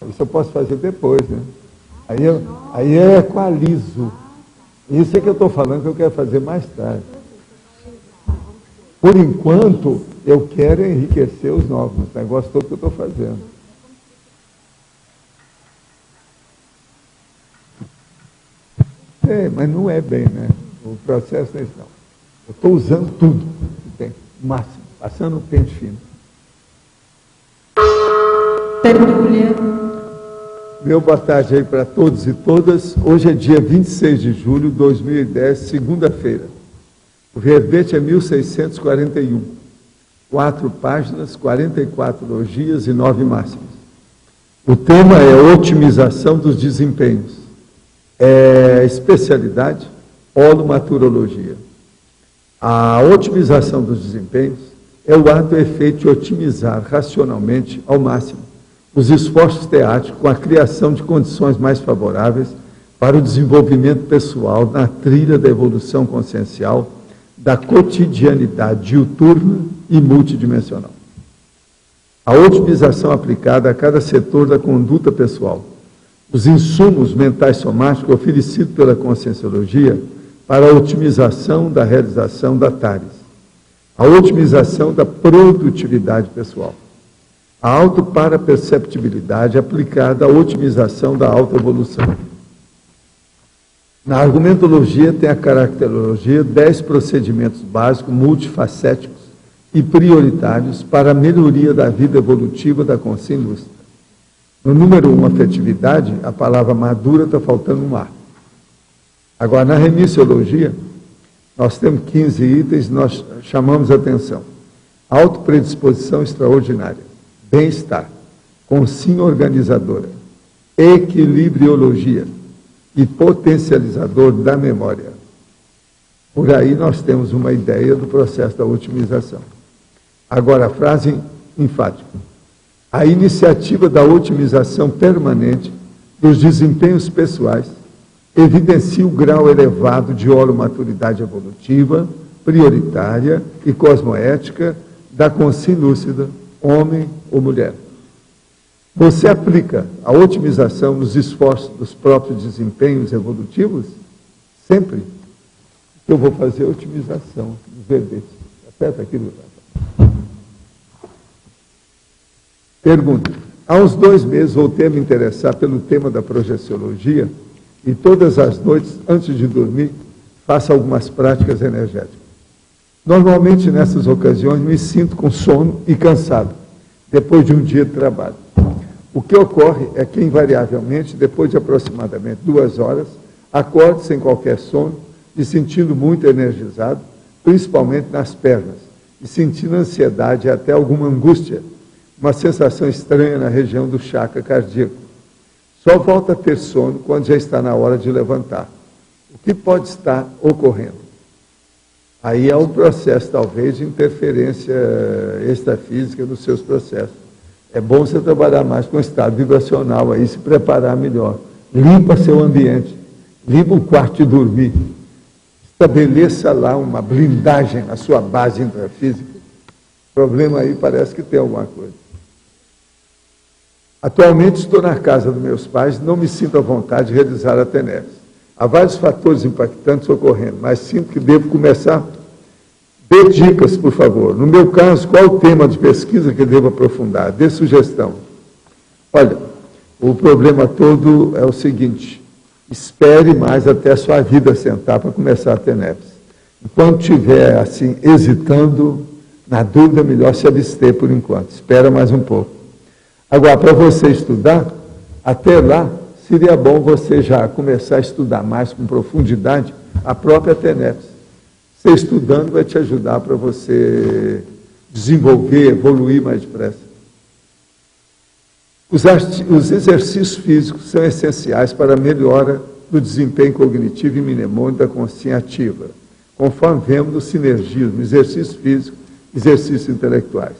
Isso eu posso fazer depois, né? Aí eu equalizo. Isso é que eu estou falando que eu quero fazer mais tarde. Por enquanto, eu quero enriquecer os novos, o negócio todo que eu estou fazendo. Mas não é bem, né? O processo não é isso, não. Eu estou usando tudo que tem, o máximo, passando o pente fino. Meu boa tarde aí para todos e todas. Hoje é dia 26 de julho de 2010, segunda-feira. O verbete é 1641. 4 páginas, 44 logias e 9 máximas. O tema é otimização dos desempenhos. Especialidade, holomaturologia. A otimização dos desempenhos é o ato ou efeito de otimizar racionalmente ao máximo os esforços teáticos com a criação de condições mais favoráveis para o desenvolvimento pessoal na trilha da evolução consciencial da cotidianidade diuturna e multidimensional. A otimização aplicada a cada setor da conduta pessoal, os insumos mentais somáticos oferecidos pela Conscienciologia para a otimização da realização da TARES, a otimização da produtividade pessoal, a autoparaperceptibilidade aplicada à otimização da autoevolução. Na argumentologia tem a caracterologia 10 procedimentos básicos, multifacéticos e prioritários para a melhoria da vida evolutiva da consciência lúcida. No número 1, afetividade, a palavra madura está faltando um A. Agora, na remissiologia, nós temos 15 itens, nós chamamos a atenção. Autopredisposição extraordinária, bem-estar, consciência organizadora, equilibriologia e potencializador da memória. Por aí nós temos uma ideia do processo da otimização. Agora, a frase enfática. A iniciativa da otimização permanente dos desempenhos pessoais evidencia o grau elevado de holomaturidade evolutiva, prioritária e cosmoética da consciência lúcida, homem ou mulher. Você aplica a otimização nos esforços dos próprios desempenhos evolutivos? Sempre. Eu vou fazer a otimização dos verbetes. Aperta aqui, Pergunta. Há uns 2 meses voltei a me interessar pelo tema da projeciologia e todas as noites, antes de dormir, faço algumas práticas energéticas. Normalmente, nessas ocasiões, me sinto com sono e cansado, depois de um dia de trabalho. O que ocorre é que, invariavelmente, depois de aproximadamente 2 horas, acordo sem qualquer sono, me sentindo muito energizado, principalmente nas pernas, e sentindo ansiedade e até alguma angústia, uma sensação estranha na região do chakra cardíaco. Só volto a ter sono quando já está na hora de levantar. O que pode estar ocorrendo? Aí é um processo, talvez, de interferência extrafísica nos seus processos. É bom você trabalhar mais com o estado vibracional, aí se preparar melhor. Limpa seu ambiente, limpa o quarto de dormir. Estabeleça lá uma blindagem na sua base intrafísica. O problema aí parece que tem alguma coisa. Atualmente estou na casa dos meus pais, não me sinto à vontade de realizar a TENEPS. Há vários fatores impactantes ocorrendo, mas sinto que devo começar. Dê dicas, por favor. No meu caso, qual o tema de pesquisa que devo aprofundar? Dê sugestão. Olha, o problema todo é o seguinte: espere mais até a sua vida sentar para começar a TENEPS. Enquanto estiver assim, hesitando, na dúvida, melhor se abster por enquanto. Espera mais um pouco. Agora, para você estudar, até lá, seria bom você já começar a estudar mais com profundidade a própria TENEPS. Você estudando vai te ajudar para você desenvolver, evoluir mais depressa. Os exercícios físicos são essenciais para a melhora do desempenho cognitivo e mnemônico da consciência ativa, conforme vemos no sinergismo, exercício físico, exercícios intelectuais.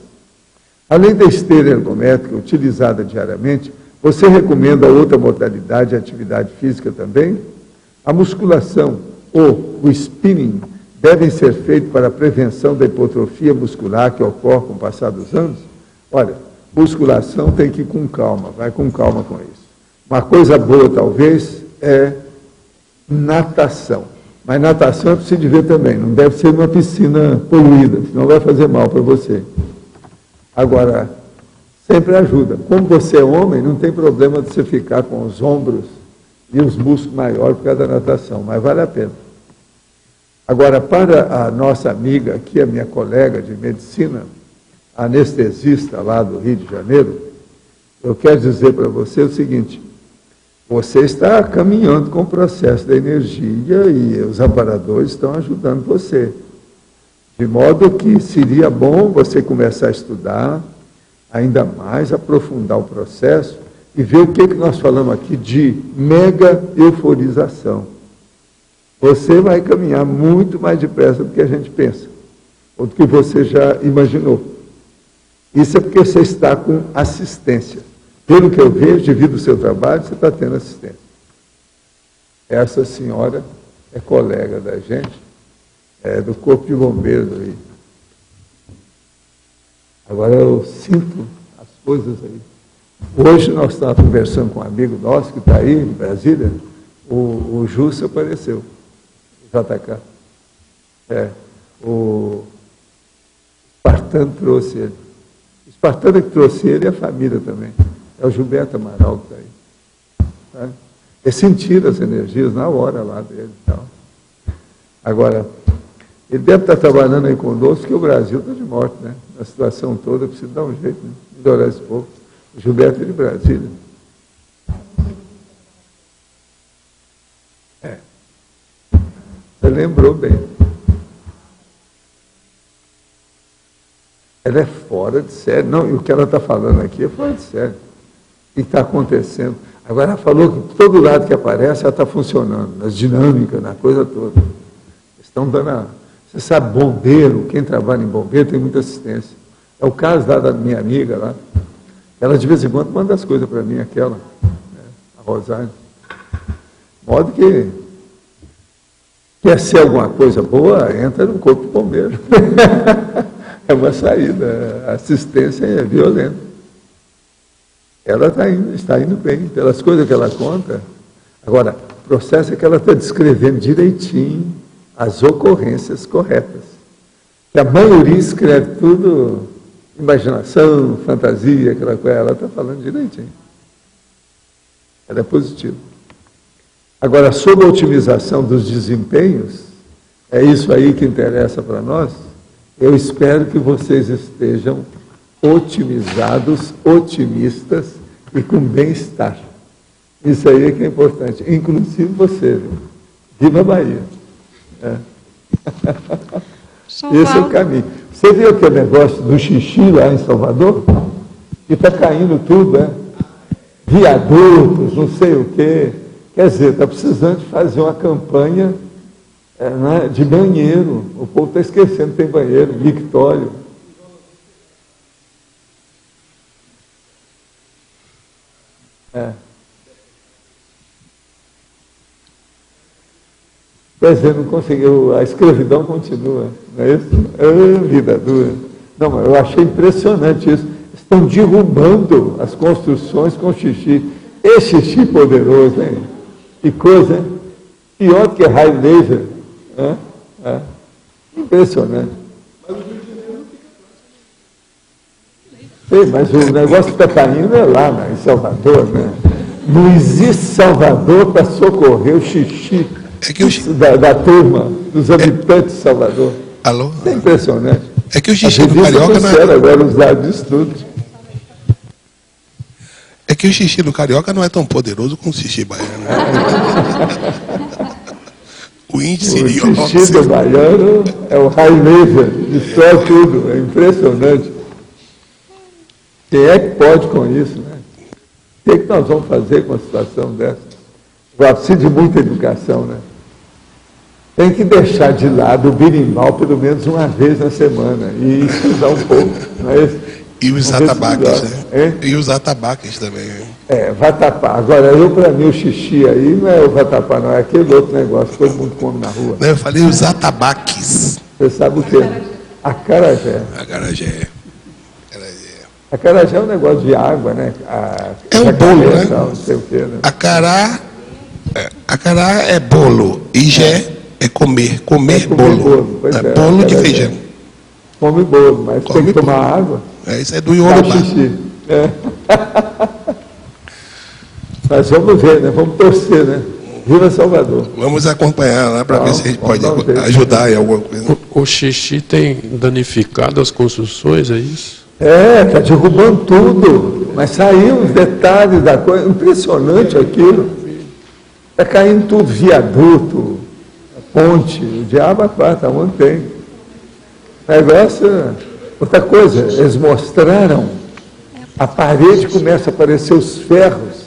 Além da esteira ergométrica utilizada diariamente, você recomenda outra modalidade de atividade física também? A musculação ou o spinning devem ser feitos para a prevenção da hipotrofia muscular que ocorre com o passar dos anos? Olha, musculação tem que ir com calma, vai com calma com isso. Uma coisa boa, talvez, é natação. Mas natação é preciso de ver também, não deve ser uma piscina poluída, senão vai fazer mal para você. Agora, sempre ajuda. Como você é homem, não tem problema de você ficar com os ombros e os músculos maiores por causa da natação, mas vale a pena. Agora, para a nossa amiga aqui, a minha colega de medicina, anestesista lá do Rio de Janeiro, eu quero dizer para você o seguinte: você está caminhando com o processo da energia e os amparadores estão ajudando você. De modo que seria bom você começar a estudar, ainda mais aprofundar o processo e ver o que nós falamos aqui de mega euforização. Você vai caminhar muito mais depressa do que a gente pensa, ou do que você já imaginou. Isso é porque você está com assistência. Pelo que eu vejo, devido ao seu trabalho, você está tendo assistência. Essa senhora é colega da gente, é do Corpo de Bombeiros do Rio. Agora eu sinto as coisas aí. Hoje nós estávamos conversando com um amigo nosso que está aí em Brasília, o Justo apareceu, o JK. O Espartano trouxe ele. O Espartano que trouxe ele e a família também. É o Gilberto Amaral que está aí. Tá? Eles sentiram as energias na hora lá dele e tal. Agora, ele deve estar trabalhando aí conosco, porque o Brasil está de morte, né? Na situação toda, precisa dar um jeito, né? Melhorar esse povo. O Gilberto é de Brasília. Você lembrou bem. Ela é fora de série. Não, e o que ela está falando aqui é fora de série. O que está acontecendo? Agora ela falou que todo lado que aparece, ela está funcionando, nas dinâmicas, na coisa toda. Estão dando a... Você sabe, bombeiro, quem trabalha em bombeiro tem muita assistência. É o caso lá da minha amiga lá. Ela de vez em quando manda as coisas para mim, aquela, né, a Rosário. De modo que quer ser alguma coisa boa, entra no corpo de bombeiro. É uma saída. A assistência é violenta. Ela está indo bem, pelas coisas que ela conta. Agora, o processo é que ela está descrevendo direitinho as ocorrências corretas. Que a maioria escreve tudo, imaginação, fantasia, aquela coisa. Ela está falando direitinho. Ela é positiva. Agora, sobre a otimização dos desempenhos, é isso aí que interessa para nós. Eu espero que vocês estejam otimizados, otimistas e com bem-estar. Isso aí é que é importante, inclusive você, viu? Viva a Bahia! Esse é o caminho. Você viu aquele negócio do xixi lá em Salvador? Que está caindo tudo, né? Viadutos, não sei o quê. Quer dizer, está precisando de fazer uma campanha né, de banheiro. O povo está esquecendo que tem banheiro, mictório. Quer dizer, não conseguiu, a escravidão continua, não é isso? Vida dura. Não, mas eu achei impressionante isso. Estão derrubando as construções com xixi. Esse xixi poderoso, hein? Que coisa, hein? Pior do que raio laser. Impressionante. Mas o negócio que está caindo é lá, né, em Salvador, né? Não existe Salvador para socorrer o xixi da turma, dos habitantes de Salvador. Alô? É impressionante. É que o xixi do carioca não é... agora os dados disso tudo. É que o xixi do carioca não é tão poderoso como o xixi baiano. O índice de xixi do baiano é o raio laser, destrói tudo, é impressionante. Quem é que pode com isso, né? O que nós vamos fazer com uma situação dessa? Precisa de muita educação, né? Tem que deixar de lado o birimbau pelo menos uma vez na semana e estudar um pouco, não é isso? E os atabaques, né? E os atabaques também. Vatapá. Agora, para mim, o xixi aí não é o vatapá, não, é aquele outro negócio que todo mundo come na rua. Não, eu falei os atabaques. Você sabe o quê? Acarajé. Acarajé. Acarajé é um negócio de água, né? É um bolo, né? Não sei o quê, né? Acará é bolo. Ijé é comer. Comer bolo. Pois é, bolo de acarajé. feijão. Come bolo, mas Come tem que tomar bolo. água. Isso é do Iorubá. Xixi. É. Mas vamos ver, né? Vamos torcer, né? Viva Salvador. Vamos acompanhar lá para ver se a gente pode ajudar em alguma coisa. O xixi tem danificado as construções, é isso? Está derrubando tudo. Mas saiu os detalhes da coisa. Impressionante aquilo. Está caindo tudo, viaduto, ponte, o diabo a quatro, onde tem. Negócio. Outra coisa, eles mostraram, a parede começa a aparecer os ferros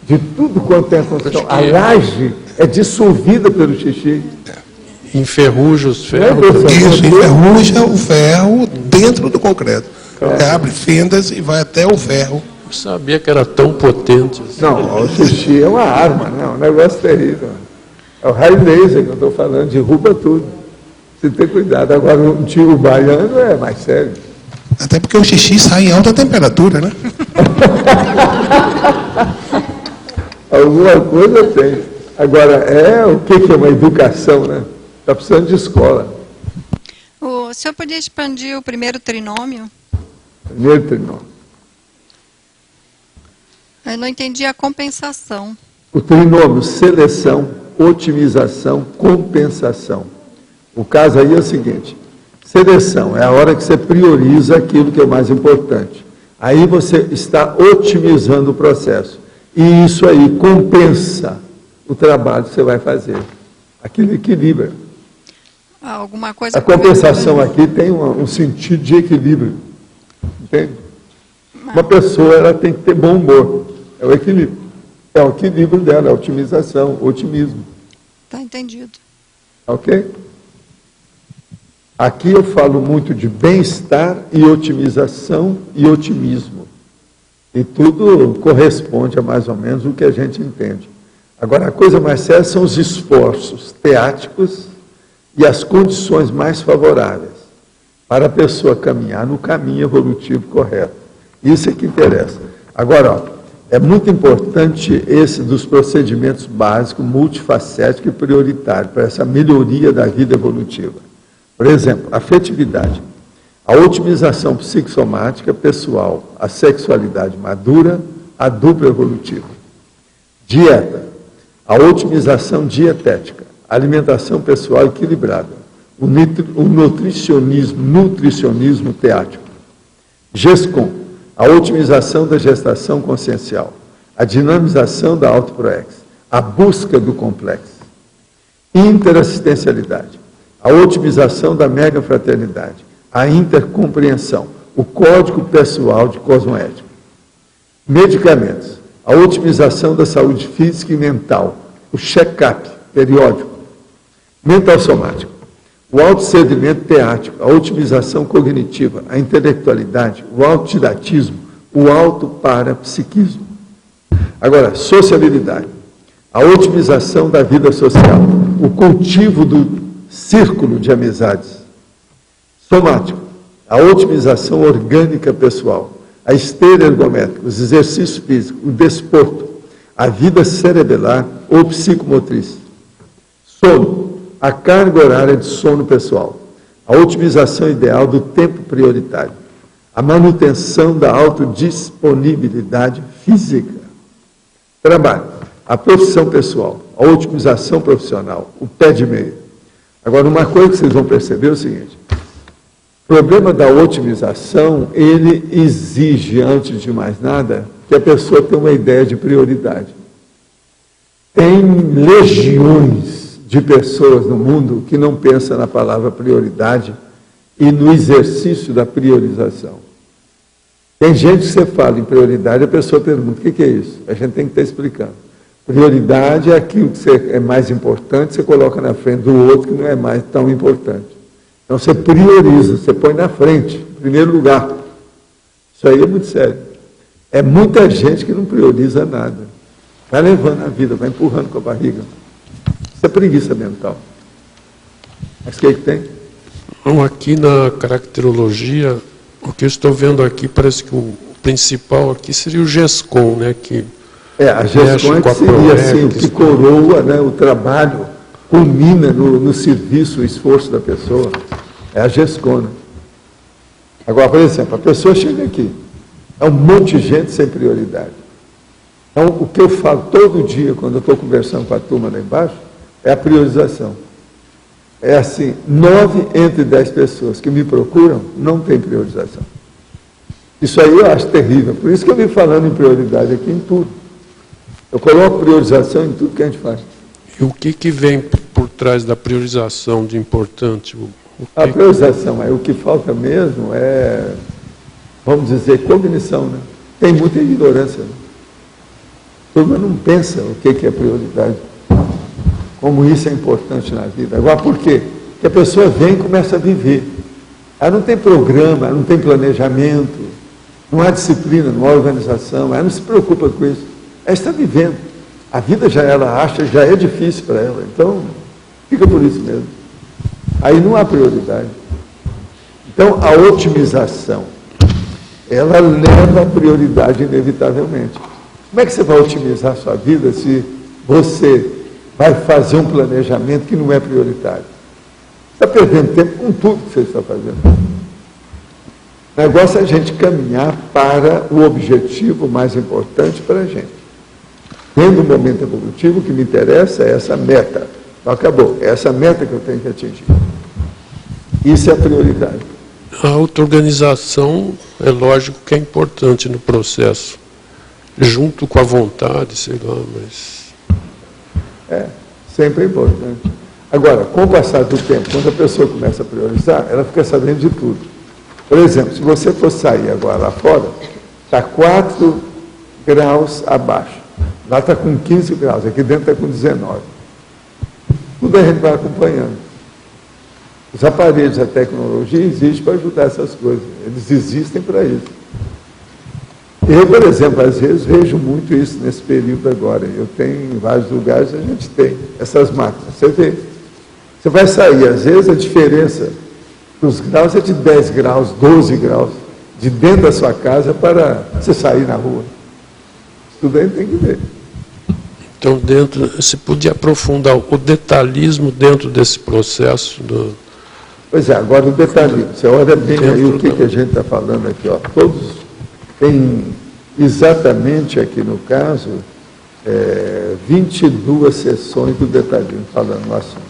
de tudo quanto é construção. A laje é dissolvida pelo xixi. Enferruja os ferros. Isso, enferruja o ferro dentro do concreto. Abre fendas e vai até o ferro. Eu sabia que era tão potente assim. Não, o xixi é uma arma, né? Um negócio terrível. É o raio laser que eu estou falando, derruba tudo. Você tem cuidado. Agora, o tiro baiano é mais sério. Até porque o xixi sai em alta temperatura, né? Alguma coisa tem. Agora, o que é uma educação, né? Está precisando de escola. O senhor podia expandir o primeiro trinômio? Primeiro trinômio. Eu não entendi a compensação. O trinômio, seleção, otimização, compensação. O caso aí é o seguinte, seleção é a hora que você prioriza aquilo que é o mais importante. Aí você está otimizando o processo. E isso aí compensa o trabalho que você vai fazer. Aquilo equilibra. Alguma coisa. A compensação aqui tem um sentido de equilíbrio. Entende? Uma pessoa ela tem que ter bom humor. É o equilíbrio. É o equilíbrio dela, a otimização, o otimismo. Está entendido. Ok? Aqui eu falo muito de bem-estar e otimização e otimismo. E tudo corresponde a mais ou menos o que a gente entende. Agora, a coisa mais séria são os esforços teáticos e as condições mais favoráveis para a pessoa caminhar no caminho evolutivo correto. Isso é que interessa. Agora, é muito importante esse dos procedimentos básicos, multifacéticos e prioritários para essa melhoria da vida evolutiva. Por exemplo, a afetividade, a otimização psicossomática pessoal, a sexualidade madura, a dupla evolutiva. Dieta, a otimização dietética, a alimentação pessoal equilibrada, o nutricionismo teático. GESCOM, a otimização da gestação consciencial, a dinamização da autoproex, a busca do complexo. Interassistencialidade, a otimização da megafraternidade, a intercompreensão, o código pessoal de cosmoética. Medicamentos, a otimização da saúde física e mental, o check-up periódico. Mental somático, o autodiscernimento teático, a otimização cognitiva, a intelectualidade, o autodidatismo, o autoparapsiquismo. Agora, sociabilidade, a otimização da vida social, o cultivo do círculo de amizades. Somático, a otimização orgânica pessoal, a esteira ergométrica, os exercícios físicos, o desporto, a vida cerebelar ou psicomotriz. Sono, a carga horária de sono pessoal, a otimização ideal do tempo prioritário, a manutenção da autodisponibilidade física. Trabalho, a profissão pessoal, a otimização profissional, o pé de meia. Agora, uma coisa que vocês vão perceber é o seguinte, o problema da otimização, ele exige, antes de mais nada, que a pessoa tenha uma ideia de prioridade. Tem legiões de pessoas no mundo que não pensam na palavra prioridade e no exercício da priorização. Tem gente que você fala em prioridade, a pessoa pergunta, o que é isso? A gente tem que estar explicando. Prioridade é aquilo que é mais importante, você coloca na frente do outro que não é mais tão importante. Então você prioriza, você põe na frente, em primeiro lugar. Isso aí é muito sério. É muita gente que não prioriza nada. Vai levando a vida, vai empurrando com a barriga. Isso é preguiça mental. Mas o que tem? Então, aqui na caracterologia, O que eu estou vendo aqui, parece que o principal aqui seria o GESCOM, né? Que a GESCOM que seria assim, o que coroa, né, o trabalho, culmina no serviço, o esforço da pessoa. É a GESCOM. Né? Agora, por exemplo, a pessoa chega aqui, é um monte de gente sem prioridade. Então, o que eu falo todo dia, quando eu estou conversando com a turma lá embaixo, é a priorização. É assim, 9 entre 10 pessoas que me procuram não têm priorização. Isso aí eu acho terrível. Por isso que eu vim falando em prioridade aqui em tudo. Eu coloco priorização em tudo que a gente faz. E o que vem por trás da priorização de importante? A priorização, o que falta mesmo é, vamos dizer, cognição. Né? Tem muita ignorância. Né? A turma não pensa o que é prioridade. Como isso é importante na vida. Agora, por quê? Porque a pessoa vem e começa a viver. Ela não tem programa, ela não tem planejamento, não há disciplina, não há organização, ela não se preocupa com isso. Ela está vivendo. A vida ela acha, já é difícil para ela. Então, fica por isso mesmo. Aí não há prioridade. Então, a otimização, ela leva a prioridade inevitavelmente. Como é que você vai otimizar a sua vida se você vai fazer um planejamento que não é prioritário? Você está perdendo tempo com tudo que você está fazendo. O negócio é a gente caminhar para o objetivo mais importante para a gente. Dentro do momento evolutivo, o que me interessa é essa meta. Então, acabou. É essa meta que eu tenho que atingir. Isso é a prioridade. A auto-organização, é lógico que é importante no processo, junto com a vontade, sei lá, mas... Sempre é importante. Agora, com o passar do tempo, quando a pessoa começa a priorizar, ela fica sabendo de tudo. Por exemplo, se você for sair agora lá fora, está 4 graus abaixo. Lá está com 15 graus, aqui dentro está com 19. Tudo a gente vai acompanhando. Os aparelhos, a tecnologia existe para ajudar essas coisas. Eles existem para isso. Eu, por exemplo, às vezes vejo muito isso nesse período agora. Eu tenho em vários lugares, a gente tem essas máquinas. Você vê. Você vai sair, às vezes a diferença dos graus é de 10 graus, 12 graus, de dentro da sua casa para você sair na rua. Tudo aí tem que ver. Então, se podia aprofundar o detalhismo dentro desse processo do... Pois é, agora o detalhismo. Você olha bem aí o que a gente está falando aqui. Ó. Todos têm exatamente aqui no caso 22 sessões do detalhismo falando no assunto.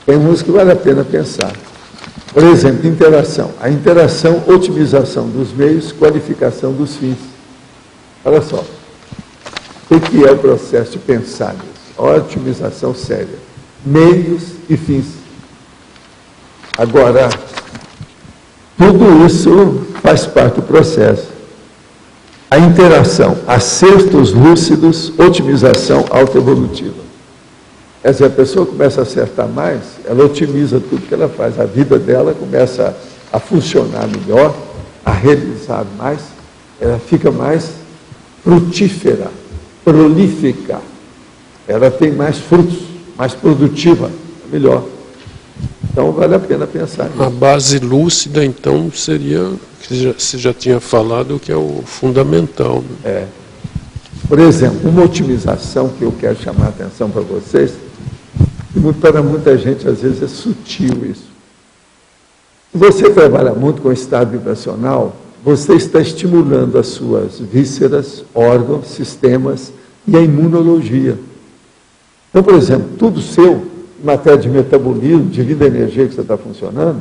Tem uns que vale a pena pensar. Por exemplo, interação. A interação, otimização dos meios, qualificação dos fins. Olha só. O que é o processo de pensar nisso? Otimização séria. Meios e fins. Agora, tudo isso faz parte do processo. A interação, acertos lúcidos, otimização autoevolutiva. Quer dizer, a pessoa começa a acertar mais, ela otimiza tudo que ela faz. A vida dela começa a funcionar melhor, a realizar mais, ela fica mais frutífera, prolífica. Ela tem mais frutos, mais produtiva, melhor. Então, vale a pena pensar nisso. A base lúcida, então, seria, que você já tinha falado, que é o fundamental. Né? Por exemplo, uma otimização que eu quero chamar a atenção para vocês, e para muita gente, às vezes, é sutil isso. Se você trabalha muito com estado vibracional, você está estimulando as suas vísceras, órgãos, sistemas e a imunologia. Então, por exemplo, tudo seu, em matéria de metabolismo, de vida e energia que você está funcionando,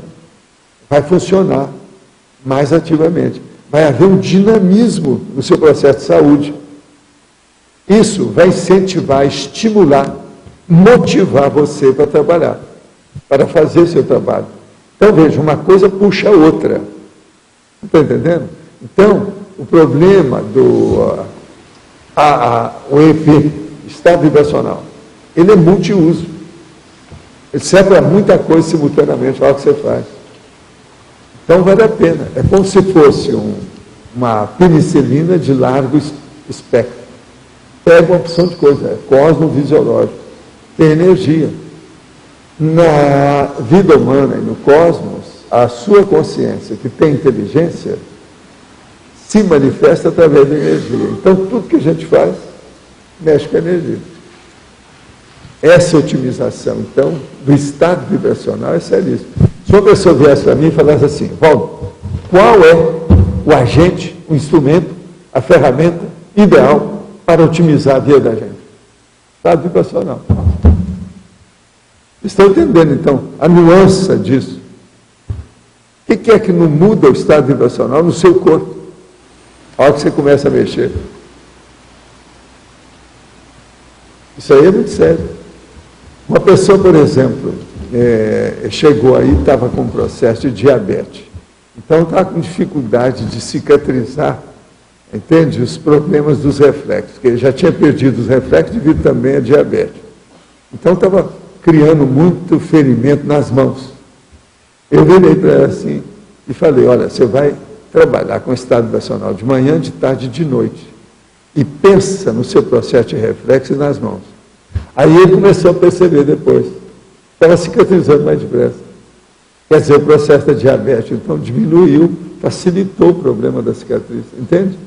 vai funcionar mais ativamente. Vai haver um dinamismo no seu processo de saúde. Isso vai incentivar, estimular, motivar você para trabalhar, para fazer seu trabalho. Então, veja, uma coisa puxa a outra. Está entendendo? Então, o problema do o EP, estado vibracional, ele é multiuso. Ele serve para muita coisa simultaneamente, olha o que você faz. Então, vale a pena. É como se fosse uma penicilina de largo espectro. Pega uma opção de coisa, cosmovisiológico. Tem energia. Na vida humana e no cosmos, a sua consciência, que tem inteligência, se manifesta através da energia. Então, tudo que a gente faz mexe com a energia. Essa otimização, então, do estado vibracional é seríssimo. Se uma pessoa viesse para mim e falasse assim, Valdo, qual é o agente, o instrumento, a ferramenta ideal para otimizar a vida da gente? Estado vibracional. Estão entendendo, então, a nuance disso? O que é que não muda o estado vibracional no seu corpo? A hora que você começa a mexer. Isso aí é muito sério. Uma pessoa, por exemplo, chegou aí, estava com um processo de diabetes. Então, estava com dificuldade de cicatrizar, entende? Os problemas dos reflexos, porque ele já tinha perdido os reflexos devido também à diabetes. Então, estava criando muito ferimento nas mãos. Eu virei para ela assim e falei, olha, você vai trabalhar com estado vibracional de manhã, de tarde e de noite. E pensa no seu processo de reflexo nas mãos. Aí ele começou a perceber depois. Estava cicatrizando mais depressa. Quer dizer, o processo da diabetes, então, diminuiu, facilitou o problema da cicatriz. Entende?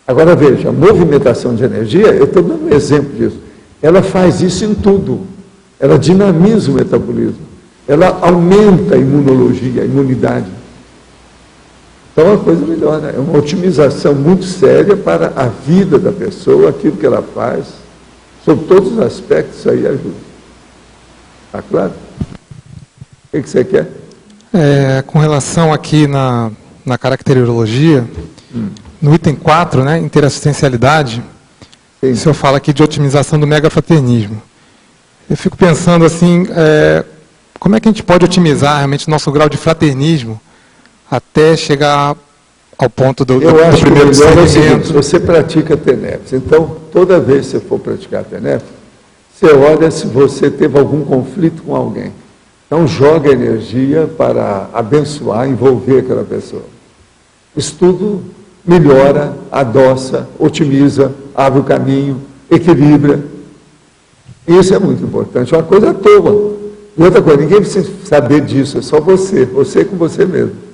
Agora veja, a movimentação de energia, eu estou dando um exemplo disso. Ela faz isso em tudo. Ela dinamiza o metabolismo. Ela aumenta a imunologia, a imunidade. Então, é uma coisa melhor, né? É uma otimização muito séria para a vida da pessoa, aquilo que ela faz, sob todos os aspectos, isso aí ajuda. Está claro? O que você quer? Com relação aqui na caracterologia, no item 4, né, interassistencialidade, o senhor fala aqui de otimização do megafraternismo. Eu fico pensando assim, como é que a gente pode otimizar realmente o nosso grau de fraternismo até chegar ao ponto do primeiro discernimento? Se você pratica TENEPS, então, toda vez que você for praticar TENEPS, você olha se você teve algum conflito com alguém. Então, joga energia para abençoar, envolver aquela pessoa. Isso tudo melhora, adoça, otimiza, abre o caminho, equilibra. Isso é muito importante, é uma coisa à toa. E outra coisa, ninguém precisa saber disso, é só você com você mesmo.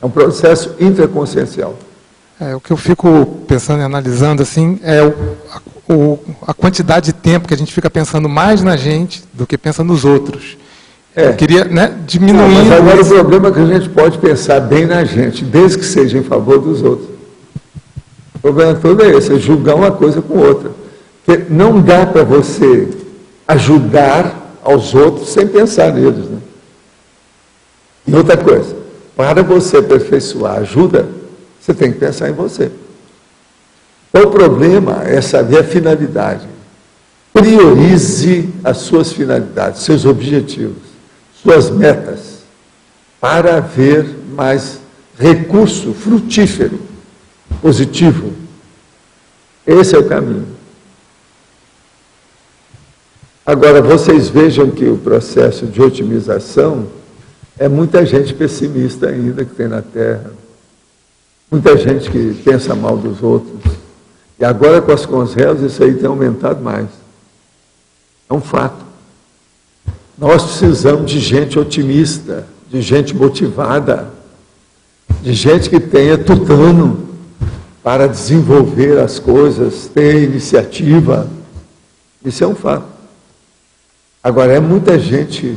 É um processo intraconsciencial. O que eu fico pensando e analisando assim é a quantidade de tempo que a gente fica pensando mais na gente do que pensa nos outros. Eu queria, diminuir. Mas agora o problema é que a gente pode pensar bem na gente, desde que seja em favor dos outros. O problema todo é esse, é julgar uma coisa com outra. Porque não dá para você ajudar aos outros sem pensar neles. Né? E outra coisa, para você aperfeiçoar a ajuda, você tem que pensar em você. Então, o problema é saber a finalidade. Priorize as suas finalidades, seus objetivos, suas metas, para haver mais recurso frutífero, positivo. Esse é o caminho. Agora, vocês vejam que o processo de otimização é muita gente pessimista ainda que tem na Terra, muita gente que pensa mal dos outros. E agora, com as Conselhos, isso aí tem aumentado mais. É um fato. Nós precisamos de gente otimista, de gente motivada, de gente que tenha tutano para desenvolver as coisas, ter iniciativa. Isso é um fato. Agora, é muita gente,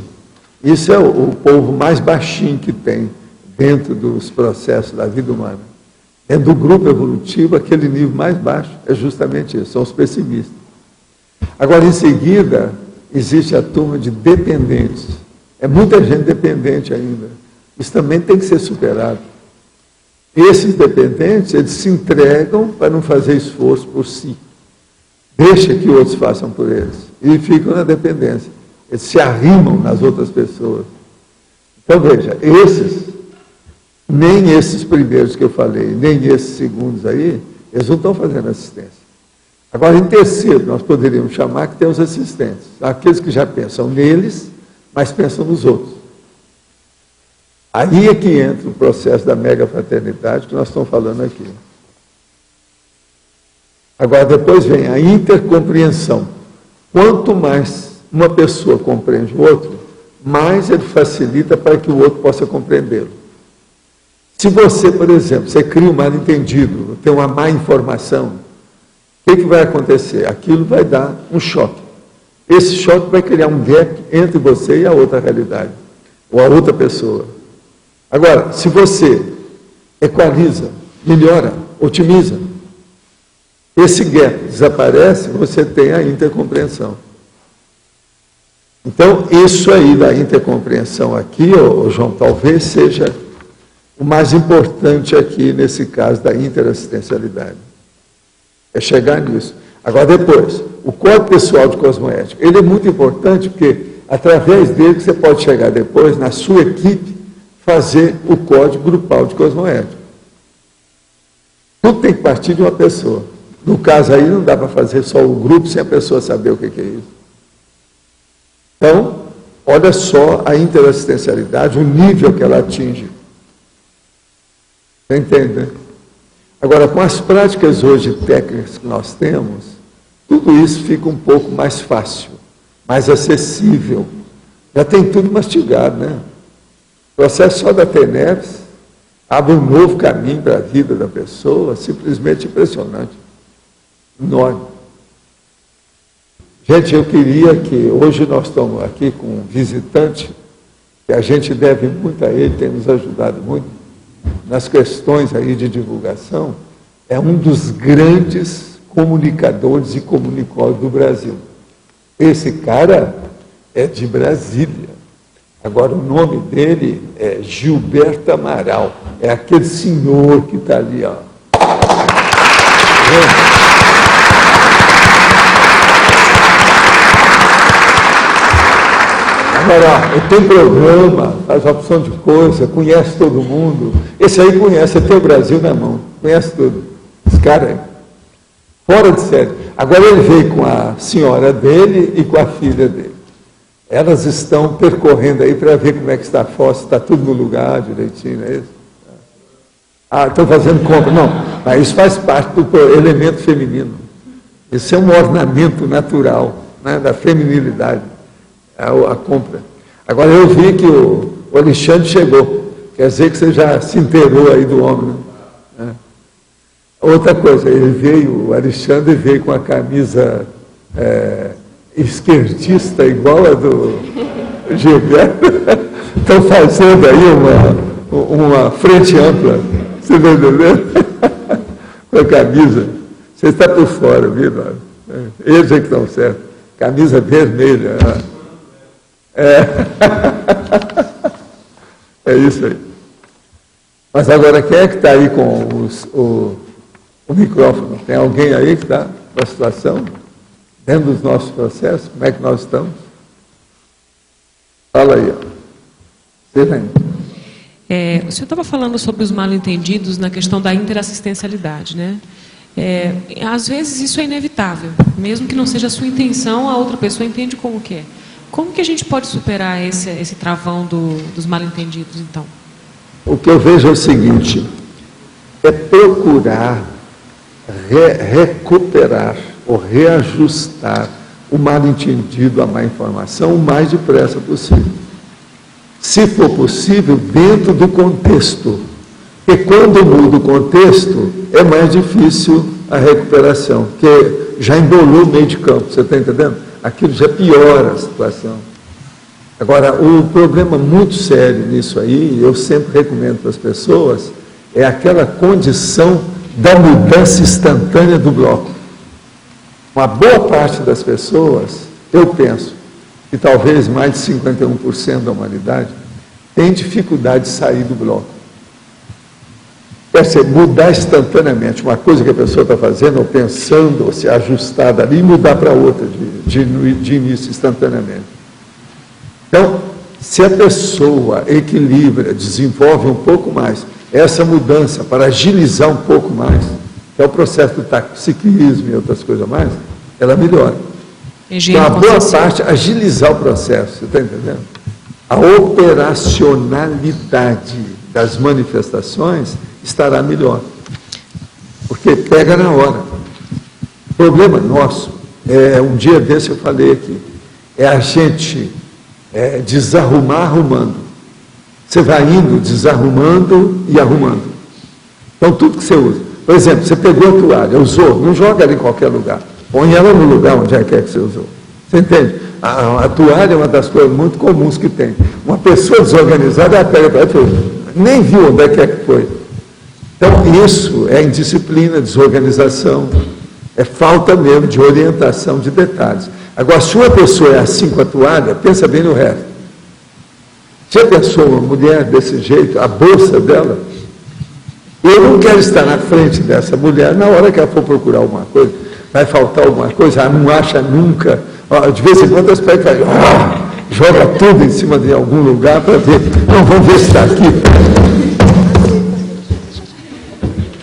isso é o povo mais baixinho que tem dentro dos processos da vida humana. Dentro do grupo evolutivo, aquele nível mais baixo é justamente isso, são os pessimistas. Agora, em seguida, existe a turma de dependentes. É muita gente dependente ainda. Isso também tem que ser superado. Esses dependentes, eles se entregam para não fazer esforço por si. Deixa que outros façam por eles. E ficam na dependência. Eles se arrimam nas outras pessoas. Então, veja, nem esses primeiros que eu falei, nem esses segundos aí, eles não estão fazendo assistência. Agora, em terceiro, nós poderíamos chamar que tem os assistentes. Aqueles que já pensam neles, mas pensam nos outros. Aí é que entra o processo da megafraternidade que nós estamos falando aqui. Agora, depois vem a intercompreensão. Quanto mais uma pessoa compreende o outro, mais ele facilita para que o outro possa compreendê-lo. Se você, por exemplo, você cria um mal-entendido, tem uma má informação, o que vai acontecer? Aquilo vai dar um choque. Esse choque vai criar um gap entre você e a outra realidade, ou a outra pessoa. Agora, se você equaliza, melhora, otimiza, esse gap desaparece, você tem a intercompreensão. Então, isso aí da intercompreensão aqui, João, talvez seja o mais importante aqui nesse caso da interassistencialidade. É chegar nisso. Agora, depois, o código pessoal de cosmoética, ele é muito importante porque, através dele, você pode chegar depois, na sua equipe, fazer o código grupal de cosmoética. Tudo tem que partir de uma pessoa. No caso aí, não dá para fazer só o grupo sem a pessoa saber o que é isso. Então, olha só a interassistencialidade, o nível que ela atinge. Você entende, né? Agora, com as práticas hoje técnicas que nós temos, tudo isso fica um pouco mais fácil, mais acessível. Já tem tudo mastigado, né? O processo só da TENEPS abre um novo caminho para a vida da pessoa, simplesmente impressionante. Enorme. Gente, eu queria que hoje nós estamos aqui com um visitante, que a gente deve muito a ele, tem nos ajudado muito nas questões aí de divulgação, é um dos grandes comunicadores e comunicólogos do Brasil. Esse cara é de Brasília. Agora, o nome dele é Gilberto Amaral. É aquele senhor que está ali, ó. Agora, ele tem programa, faz uma opção de coisa, conhece todo mundo. Esse aí conhece, tem o Brasil na mão, conhece tudo. Esse cara aí, fora de série. Agora ele veio com a senhora dele e com a filha dele. Elas estão percorrendo aí para ver como é que está a fossa, se está tudo no lugar direitinho, não é isso? Ah, estão fazendo compra. Não, mas isso faz parte do elemento feminino. Isso é um ornamento natural, né, da feminilidade. A compra. Agora eu vi que o Alexandre chegou, quer dizer que você já se inteirou aí do homem, né? Outra coisa, o Alexandre veio com a camisa esquerdista igual a do Gilberto. Estão fazendo aí uma frente ampla, você está entendendo? Com a camisa, você está por fora, viu? Eles é que estão certos, camisa vermelha. É isso aí. Mas agora, quem é que está aí com o microfone? Tem alguém aí que está com a situação? Dentro dos nossos processos? Como é que nós estamos? Fala aí. O senhor estava falando sobre os mal-entendidos na questão da interassistencialidade, né? Às vezes isso é inevitável. Mesmo que não seja a sua intenção, a outra pessoa entende como que é. Como que a gente pode superar esse travão dos mal-entendidos, então? O que eu vejo é o seguinte, é procurar recuperar ou reajustar o mal-entendido, a má informação, o mais depressa possível. Se for possível, dentro do contexto. Porque quando muda o contexto, é mais difícil a recuperação, porque já embolou o meio de campo, você está entendendo? Aquilo já piora a situação. Agora, o problema muito sério nisso aí, eu sempre recomendo para as pessoas, é aquela condição da mudança instantânea do bloco. Uma boa parte das pessoas, eu penso, que talvez mais de 51% da humanidade, tem dificuldade de sair do bloco. Quer dizer, mudar instantaneamente uma coisa que a pessoa está fazendo, ou pensando, ou se ajustar dali, e mudar para outra de início instantaneamente. Então, se a pessoa equilibra, desenvolve um pouco mais essa mudança para agilizar um pouco mais, que é o processo do taxiclismo e outras coisas mais, ela melhora. Então, a boa parte, agilizar o processo, você está entendendo? A operacionalidade das manifestações estará melhor, porque pega na hora. O problema nosso, um dia desse eu falei aqui, é a gente É desarrumar arrumando. Você vai indo, desarrumando e arrumando. Então, tudo que você usa. Por exemplo, você pegou a toalha, usou, não joga ela em qualquer lugar. Põe ela no lugar onde é que você usou. Você entende? A toalha é uma das coisas muito comuns que tem. Uma pessoa desorganizada, ela pega a toalha e fala, nem viu onde é que foi. Então, isso é indisciplina, desorganização, é falta mesmo de orientação de detalhes. Agora, se uma pessoa é assim com a toalha, pensa bem no resto. Se a pessoa, uma mulher desse jeito, a bolsa dela, eu não quero estar na frente dessa mulher na hora que ela for procurar alguma coisa, vai faltar alguma coisa, ela não acha nunca. De vez em quando as pessoas joga tudo em cima de algum lugar para ver, não, vamos ver se está aqui.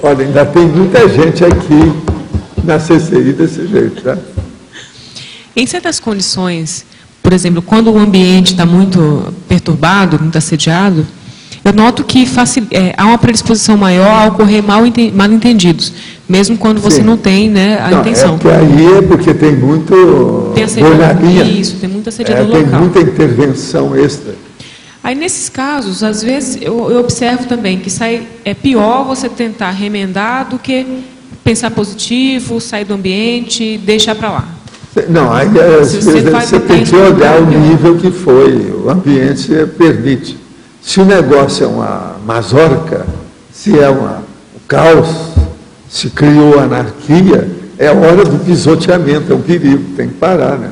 Olha, ainda tem muita gente aqui na CCI desse jeito, tá? Em certas condições, por exemplo, quando o ambiente está muito perturbado, muito assediado, eu noto que há uma predisposição maior a ocorrer mal-entendidos, mesmo quando você não tem, né, a intenção. É que aí é porque tem muito bonaria. Isso, tem muita assediador local. Tem muita intervenção extra. Aí, nesses casos, às vezes, eu observo também que é pior você tentar remendar do que pensar positivo, sair do ambiente, deixar para lá. Não, aí você tem que olhar o nível que foi, o ambiente permite. Se o negócio é uma mazorca, se é um caos, se criou anarquia, é hora do pisoteamento, é um perigo, tem que parar, né?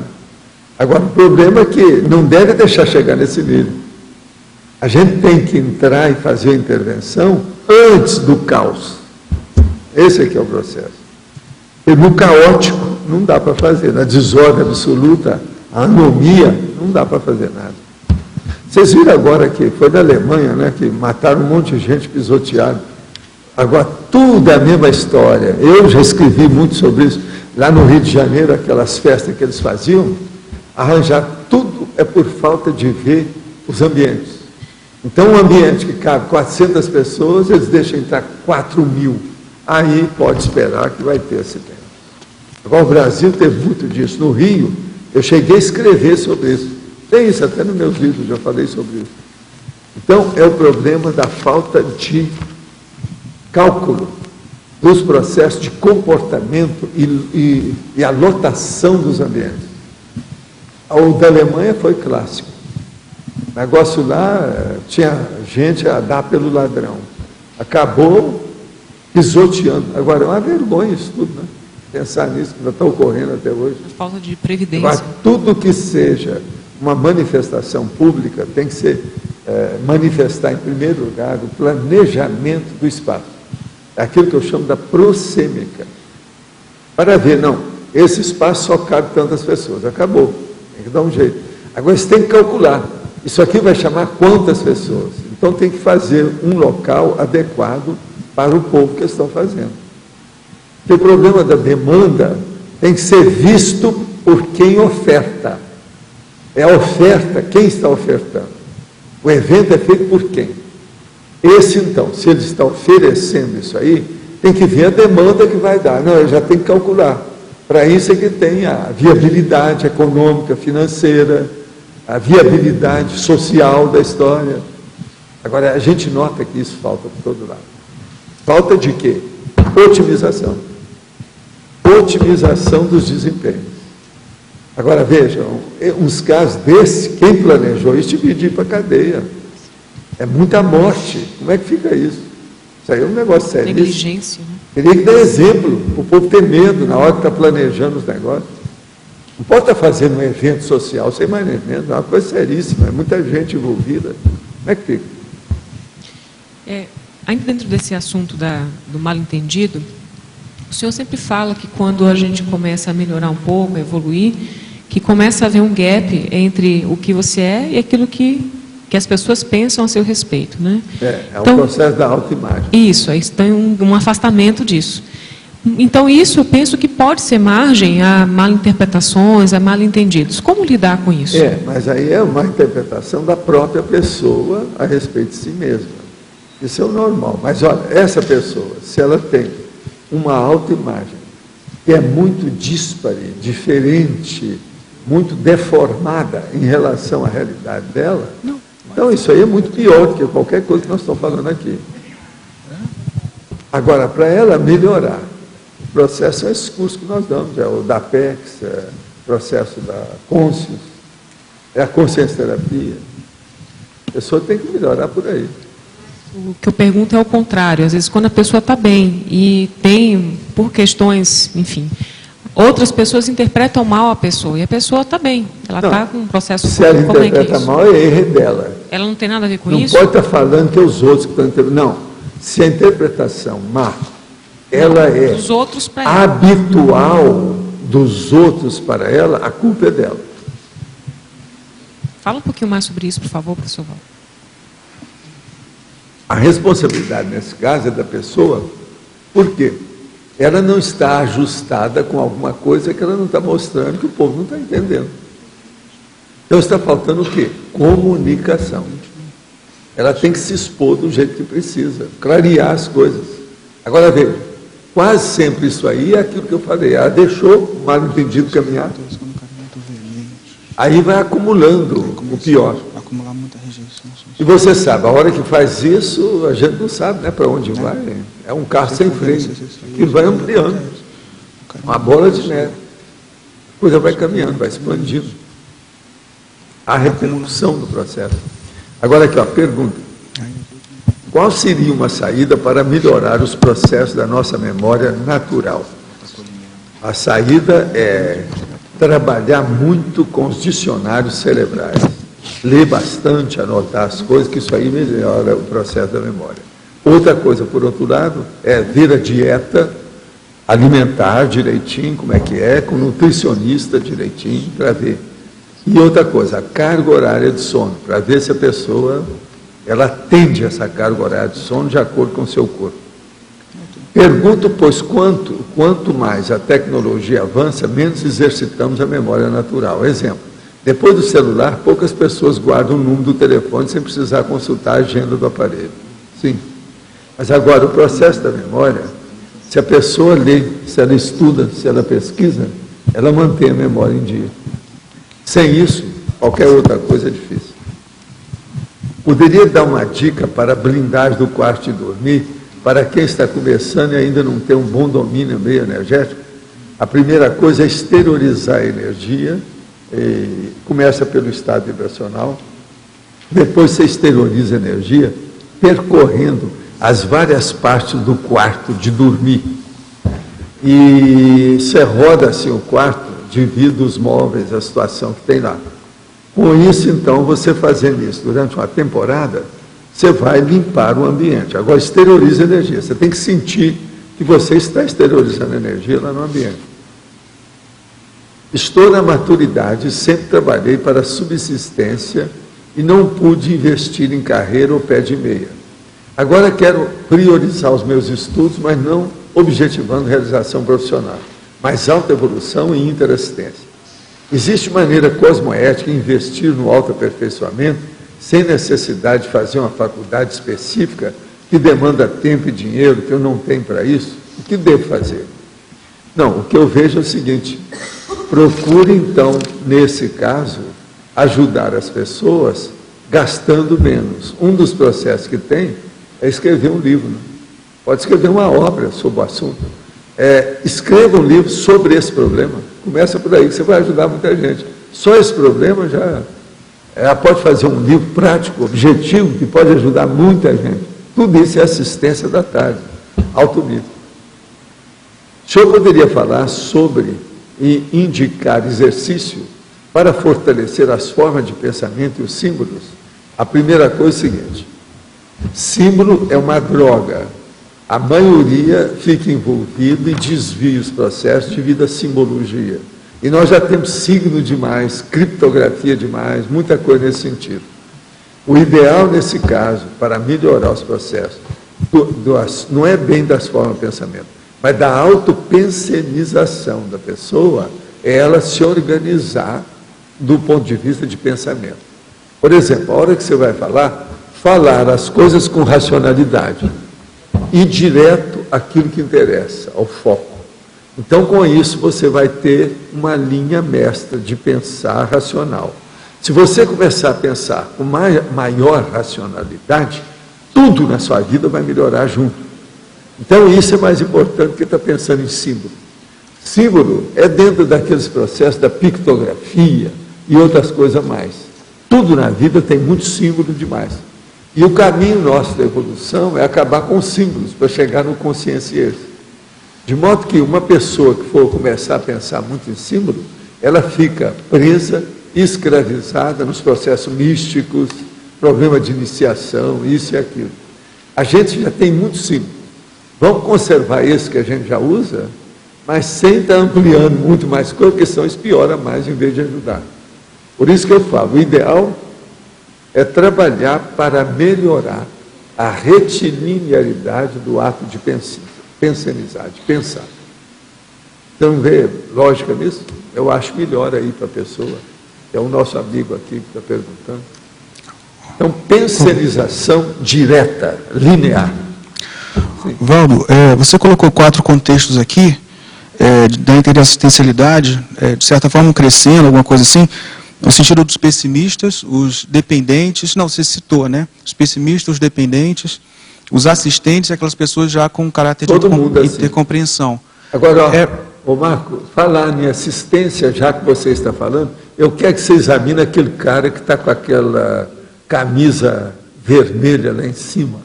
Agora, o problema é que não deve deixar chegar nesse nível. A gente tem que entrar e fazer a intervenção antes do caos. Esse aqui é o processo. E no caótico não dá para fazer, na desordem absoluta, a anomia, não dá para fazer nada. Vocês viram agora que foi da Alemanha, né, que mataram um monte de gente pisoteada. Agora, tudo é a mesma história. Eu já escrevi muito sobre isso. Lá no Rio de Janeiro, aquelas festas que eles faziam, arranjar tudo é por falta de ver os ambientes. Então, um ambiente que cabe 400 pessoas, eles deixam entrar 4.000. Aí pode esperar que vai ter acidente. Agora, o Brasil teve muito disso. No Rio, eu cheguei a escrever sobre isso. Tem isso até nos meus livros, já falei sobre isso. Então, é o problema da falta de cálculo dos processos de comportamento e a lotação dos ambientes. O da Alemanha foi clássico. O negócio lá tinha gente a dar pelo ladrão. Acabou pisoteando. Agora, é uma vergonha isso tudo, né? Pensar nisso, que ainda está ocorrendo até hoje. A falta de previdência. Agora, tudo que seja uma manifestação pública tem que ser manifestar, em primeiro lugar, o planejamento do espaço. É aquilo que eu chamo da prosêmica. Para ver, não, esse espaço só cabe tantas pessoas. Acabou. Tem que dar um jeito. Agora, você tem que calcular. Isso aqui vai chamar quantas pessoas? Então, tem que fazer um local adequado para o povo que estão fazendo. Porque o problema da demanda tem que ser visto por quem oferta. É a oferta, quem está ofertando. O evento é feito por quem? Esse, então, se ele está oferecendo isso aí, tem que ver a demanda que vai dar. Não, ele já tem que calcular. Para isso é que tem a viabilidade econômica, financeira, a viabilidade social da história. Agora, a gente nota que isso falta por todo lado. Falta de quê? Otimização. Otimização dos desempenhos. Agora, vejam, uns casos desses, quem planejou isso, devia ir para a cadeia. É muita morte. Como é que fica isso? Isso aí é um negócio sério. Negligência, né? Teria que dar exemplo, para o povo ter medo na hora que está planejando os negócios. Não pode estar fazendo um evento social sem mais nem menos, é uma coisa seríssima, é muita gente envolvida. Como é que fica? Ainda dentro desse assunto do mal-entendido, o senhor sempre fala que quando a gente começa a melhorar um pouco, a evoluir, que começa a haver um gap entre o que você é e aquilo que as pessoas pensam a seu respeito, né? Então, um processo da autoimagem. Isso, aí tem um afastamento disso. Então, isso eu penso que pode ser margem a malinterpretações, a mal-entendidos. Como lidar com isso? Mas aí é uma interpretação da própria pessoa a respeito de si mesma. Isso é o normal. Mas, olha, essa pessoa, se ela tem uma autoimagem que é muito díspare, diferente muito deformada em relação à realidade dela, então isso aí é muito pior do que qualquer coisa que nós estamos falando aqui. Agora, para ela melhorar, o processo é esse curso que nós damos, é o da Apex, é o processo da Conscius, é a consciência terapia. A pessoa tem que melhorar por aí. O que eu pergunto é o contrário. Às vezes, quando a pessoa está bem e tem, por questões, enfim, outras pessoas interpretam mal a pessoa, e a pessoa está bem, ela está com um processo... Se ela interpreta mal, é erro dela. Ela não tem nada a ver com não isso? Não pode estar falando que é os outros que estão interpretando. Não. Se a interpretação má, ela é dos outros para ela. Habitual dos outros para ela, a culpa é dela. Fala um pouquinho mais sobre isso, por favor, professor Val. A responsabilidade, nesse caso, é da pessoa. Por quê? Ela não está ajustada com alguma coisa que ela não está mostrando, que o povo não está entendendo. Então está faltando o quê? Comunicação. Ela tem que se expor do jeito que precisa, clarear as coisas. Agora veja, quase sempre isso aí é aquilo que eu falei, ela deixou o mal entendido caminhar. Aí vai acumulando o pior. Acumular muita rejeição. E você sabe, a hora que faz isso, a gente não sabe, né, para onde vai. É um carro sem freio. E vai ampliando. Uma bola de neve. A coisa vai caminhando, vai expandindo. A repercussão do processo. Agora aqui, ó, pergunta. Qual seria uma saída para melhorar os processos da nossa memória natural? A saída é trabalhar muito com os dicionários cerebrais. Ler bastante, anotar as coisas, que isso aí melhora o processo da memória. Outra coisa, por outro lado, é ver a dieta alimentar direitinho, como é que é, com nutricionista direitinho, para ver. E outra coisa, a carga horária de sono, para ver se a pessoa, ela atende essa carga horária de sono de acordo com o seu corpo. Pergunto, pois, quanto mais a tecnologia avança, menos exercitamos a memória natural. Exemplo, depois do celular, poucas pessoas guardam o número do telefone sem precisar consultar a agenda do aparelho. Sim. Mas agora, o processo da memória, se a pessoa lê, se ela estuda, se ela pesquisa, ela mantém a memória em dia. Sem isso, qualquer outra coisa é difícil. Poderia dar uma dica para a blindagem do quarto de dormir, para quem está começando e ainda não tem um bom domínio meio energético? A primeira coisa é exteriorizar a energia, começa pelo estado vibracional, depois você exterioriza a energia, percorrendo as várias partes do quarto de dormir. E você roda assim o quarto, divide os móveis, a situação que tem lá. Com isso, então, você fazendo isso durante uma temporada, você vai limpar o ambiente. Agora, exterioriza a energia. Você tem que sentir que você está exteriorizando a energia lá no ambiente. Estou na maturidade, sempre trabalhei para a subsistência e não pude investir em carreira ou pé de meia. Agora quero priorizar os meus estudos, mas não objetivando realização profissional, mas alta evolução e interassistência. Existe maneira cosmoética de investir no autoaperfeiçoamento sem necessidade de fazer uma faculdade específica que demanda tempo e dinheiro, que eu não tenho para isso? O que devo fazer? Não, o que eu vejo é o seguinte, procure então, nesse caso, ajudar as pessoas gastando menos. Um dos processos que tem é escrever um livro. Pode escrever uma obra sobre o assunto. Escreva um livro sobre esse problema. Começa por aí, que você vai ajudar muita gente. Só esse problema já... Ela pode fazer um livro prático, objetivo, que pode ajudar muita gente. Tudo isso é assistência da tarde, alto nível. O senhor poderia falar sobre e indicar exercício para fortalecer as formas de pensamento e os símbolos? A primeira coisa é o seguinte, símbolo é uma droga. A maioria fica envolvido e desvia os processos devido à simbologia. E nós já temos signo demais, criptografia demais, muita coisa nesse sentido. O ideal, nesse caso, para melhorar os processos, não é bem das formas de pensamento, mas da autopensenização da pessoa, é ela se organizar do ponto de vista de pensamento. Por exemplo, a hora que você vai falar as coisas com racionalidade, ir direto àquilo que interessa, ao foco. Então, com isso, você vai ter uma linha mestra de pensar racional. Se você começar a pensar com maior racionalidade, tudo na sua vida vai melhorar junto. Então, isso é mais importante que estar pensando em símbolo. Símbolo é dentro daqueles processos da pictografia e outras coisas mais. Tudo na vida tem muito símbolo demais. E o caminho nosso da evolução é acabar com os símbolos para chegar no consciência. De modo que uma pessoa que for começar a pensar muito em símbolo, ela fica presa, escravizada nos processos místicos, problema de iniciação, isso e aquilo. A gente já tem muito símbolo. Vamos conservar esse que a gente já usa, mas sem estar ampliando muito mais coisa, porque senão isso piora mais em vez de ajudar. Por isso que eu falo, o ideal é trabalhar para melhorar a retilinearidade do ato de pensanizar, de pensar. Então, vê lógica nisso? Eu acho melhor aí para a pessoa. É o nosso amigo aqui que está perguntando. Então, pensanização direta, linear. Valdo, você colocou 4 contextos aqui, da interassistencialidade, de certa forma crescendo, alguma coisa assim, no sentido dos pessimistas, os dependentes, não, você citou, né? Os pessimistas, os dependentes, os assistentes e aquelas pessoas já com caráter de compreensão. Agora, ô Marco, falar em assistência, já que você está falando, eu quero que você examine aquele cara que está com aquela camisa vermelha lá em cima.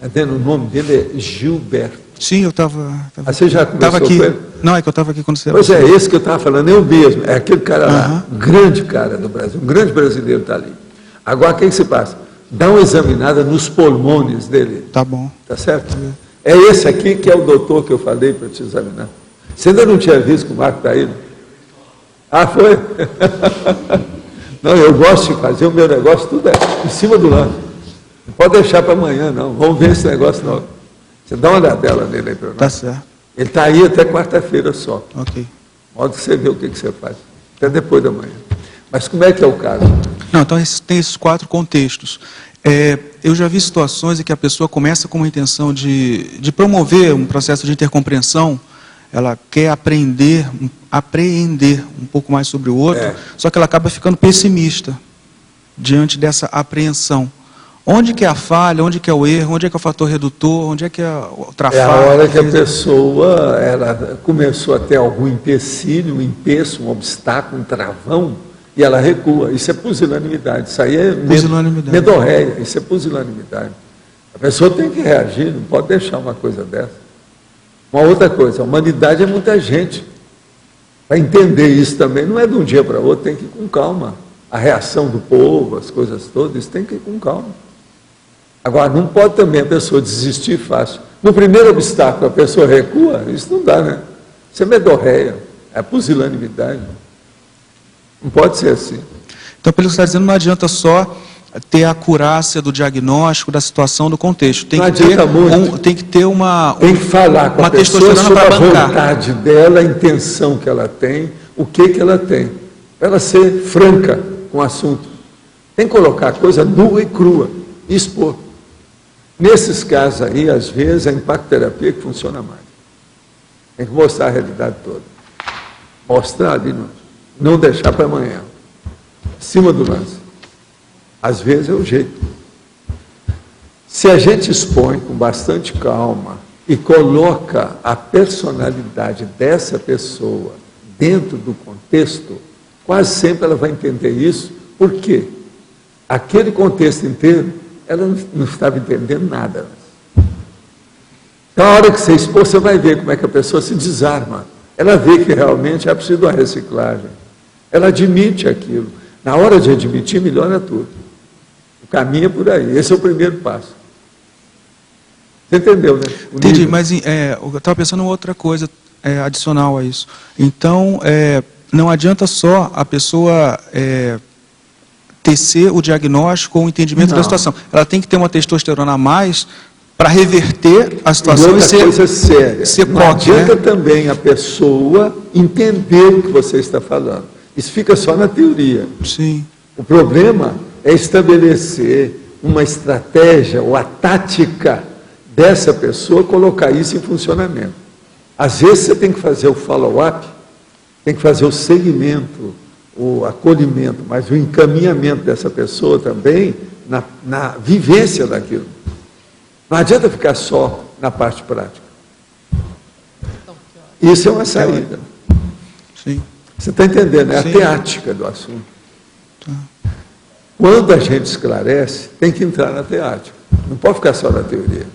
O nome dele é Gilberto. Sim, eu estava... Você já conversou aqui, com ele? Não, é que eu estava aqui quando você... Pois é, esse que eu estava falando, eu mesmo. É aquele cara lá, um grande cara do Brasil, um grande brasileiro está ali. Agora, o que se passa? Dá uma examinada nos pulmões dele. Tá bom. Tá certo? É esse aqui que é o doutor que eu falei para te examinar. Você ainda não tinha visto que o Marco está aí? Ah, foi? Não, eu gosto de fazer o meu negócio tudo em cima do lance. Não pode deixar para amanhã, não. Vamos ver esse negócio, não. Você dá uma olhadela nele aí para nós. Tá certo. Ele está aí até quarta-feira só. Ok. Modo que você vê o que você faz. Até depois da manhã. Mas como é que é o caso? Não, então tem esses 4 contextos. Eu já vi situações em que a pessoa começa com uma intenção de promover um processo de intercompreensão, ela quer apreender um pouco mais sobre o outro, só que ela acaba ficando pessimista diante dessa apreensão. Onde que é a falha, onde que é o erro, onde é que é o fator redutor, onde é que é o trafalho? É a hora que a pessoa ela começou a ter algum empecilho, um empeço, um obstáculo, um travão, e ela recua. Isso é pusilanimidade, isso aí é medorréia, isso é pusilanimidade. A pessoa tem que reagir, não pode deixar uma coisa dessa. Uma outra coisa, a humanidade é muita gente. Para entender isso também, não é de um dia para outro, tem que ir com calma. A reação do povo, as coisas todas, isso tem que ir com calma. Agora, não pode também a pessoa desistir fácil. No primeiro obstáculo, a pessoa recua, isso não dá, né? Isso é medorréia, é pusilanimidade. Não pode ser assim. Então, pelo que você está dizendo, não adianta só ter a acurácia do diagnóstico, da situação, do contexto. Tem que ter uma... Tem que falar com a pessoa sobre a vontade dela, a intenção que ela tem, o que ela tem. Para ela ser franca com o assunto. Tem que colocar a coisa nua e crua, e expor. Nesses casos aí, às vezes, a impactoterapia que funciona mais. Tem que mostrar a realidade toda. Mostrar ali, não deixar para amanhã. Acima do lance. Às vezes é o jeito. Se a gente expõe com bastante calma e coloca a personalidade dessa pessoa dentro do contexto, quase sempre ela vai entender isso. Por quê? Aquele contexto inteiro, ela não estava entendendo nada. Então, a hora que você expor, você vai ver como é que a pessoa se desarma. Ela vê que realmente é preciso uma reciclagem. Ela admite aquilo. Na hora de admitir, melhora tudo. O caminho é por aí. Esse é o primeiro passo. Você entendeu, né? Entendi, mas eu estava pensando em outra coisa adicional a isso. Então, não adianta só a pessoa tecer o diagnóstico ou o entendimento da situação. Ela tem que ter uma testosterona a mais para reverter a situação e ser não adianta também a pessoa entender o que você está falando. Isso fica só na teoria. Sim. O problema é estabelecer uma estratégia ou a tática dessa pessoa, colocar isso em funcionamento. Às vezes você tem que fazer o follow-up, tem que fazer o segmento, o acolhimento, mas o encaminhamento dessa pessoa também na vivência daquilo. Não adianta ficar só na parte prática. Isso é uma saída. Sim. Você está entendendo? É a Sim. teática do assunto. Tá. Quando a gente esclarece, tem que entrar na teática. Não pode ficar só na teoria.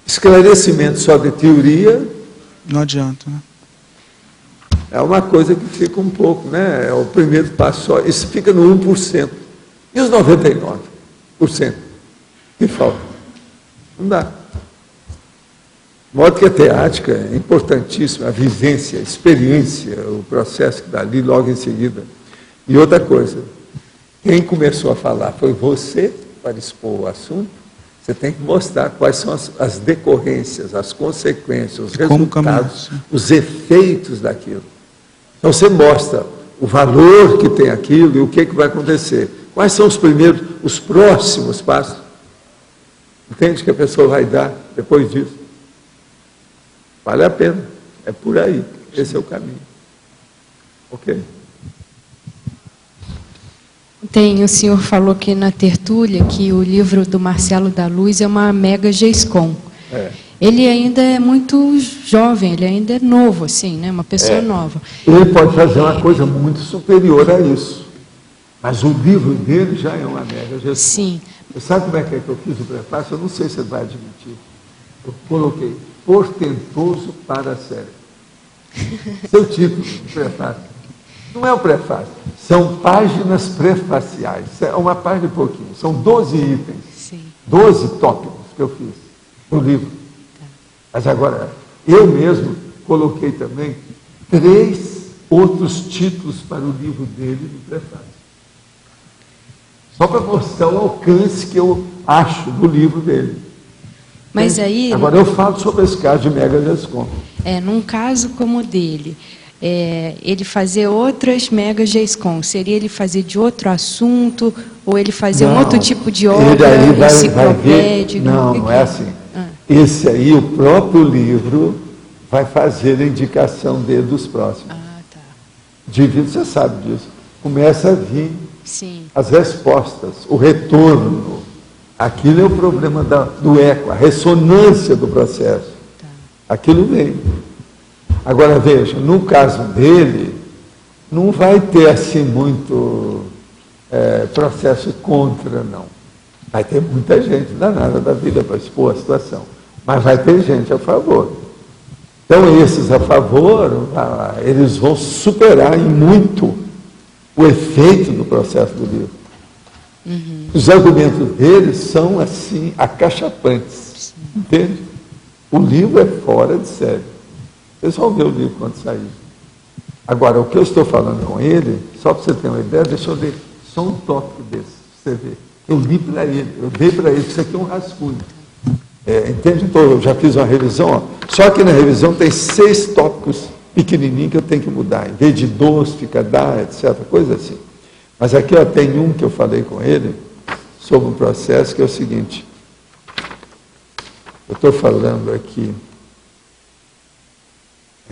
Esclarecimento só de teoria Não adianta, né? é uma coisa que fica um pouco, né? É o primeiro passo só. Isso fica no 1%. E os 99% que falta? Não dá. De modo que a teática é importantíssima, a vivência, a experiência, o processo que dá ali logo em seguida. E outra coisa, quem começou a falar foi você, para expor o assunto. Você tem que mostrar quais são as decorrências, as consequências, os Como caminhar, resultados, sim. os efeitos daquilo. Então você mostra o valor que tem aquilo e o que vai acontecer. Quais são os próximos passos? Entende que a pessoa vai dar depois disso? Vale a pena. É por aí. Esse é o caminho. Ok? O senhor falou aqui na tertúlia que o livro do Marcelo da Luz é uma mega GESCOM. É. Ele ainda é muito jovem, ele ainda é novo, assim, né? Uma pessoa nova. Ele pode fazer uma coisa muito superior a isso. Mas o livro dele já é uma mega GESCOM. Sim. Você sabe como é que eu fiz o prefácio? Eu não sei se você vai admitir. Eu coloquei portentoso para a série. Seu título do prefácio. Não é o prefácio, são páginas prefaciais. É uma página e pouquinho. São 12 itens, Sim. 12 tópicos que eu fiz no livro. Mas agora, eu mesmo coloquei também 3 outros títulos para o livro dele no prefácio. Só para mostrar o alcance que eu acho do livro dele. Mas aí, Agora eu falo sobre esse caso de mega GESCOM. num caso como o dele, ele fazer outras mega GESCOM, seria ele fazer de outro assunto, ou ele fazer um outro tipo de obra ele aí vai ver. enciclopédica? Não é assim. Esse aí, o próprio livro, vai fazer a indicação dele dos próximos. Ah, tá. Devido, você sabe disso. Começa a vir Sim. as respostas, o retorno. Aquilo é o problema do eco, a ressonância do processo. Tá. Aquilo vem. Agora, veja, no caso dele, não vai ter assim muito processo contra, não. Vai ter muita gente danada da vida para expor a situação, mas vai ter gente a favor. Então, esses a favor, eles vão superar em muito o efeito do processo do livro. Uhum. Os argumentos deles são, assim, acachapantes. Entende? O livro é fora de série. Vocês vão ver o livro quando sair. Agora, o que eu estou falando com ele, só para você ter uma ideia, deixa eu ler só um tópico desse, para você ver. Eu li para ele, eu dei para ele, isso aqui é um rascunho. Entende? Então, eu já fiz uma revisão, ó. Só que na revisão tem 6 tópicos pequenininhos que eu tenho que mudar. Em vez de dos, fica da, etc. Coisa assim. Mas aqui ó, tem um que eu falei com ele sobre um processo que é o seguinte. Eu estou falando aqui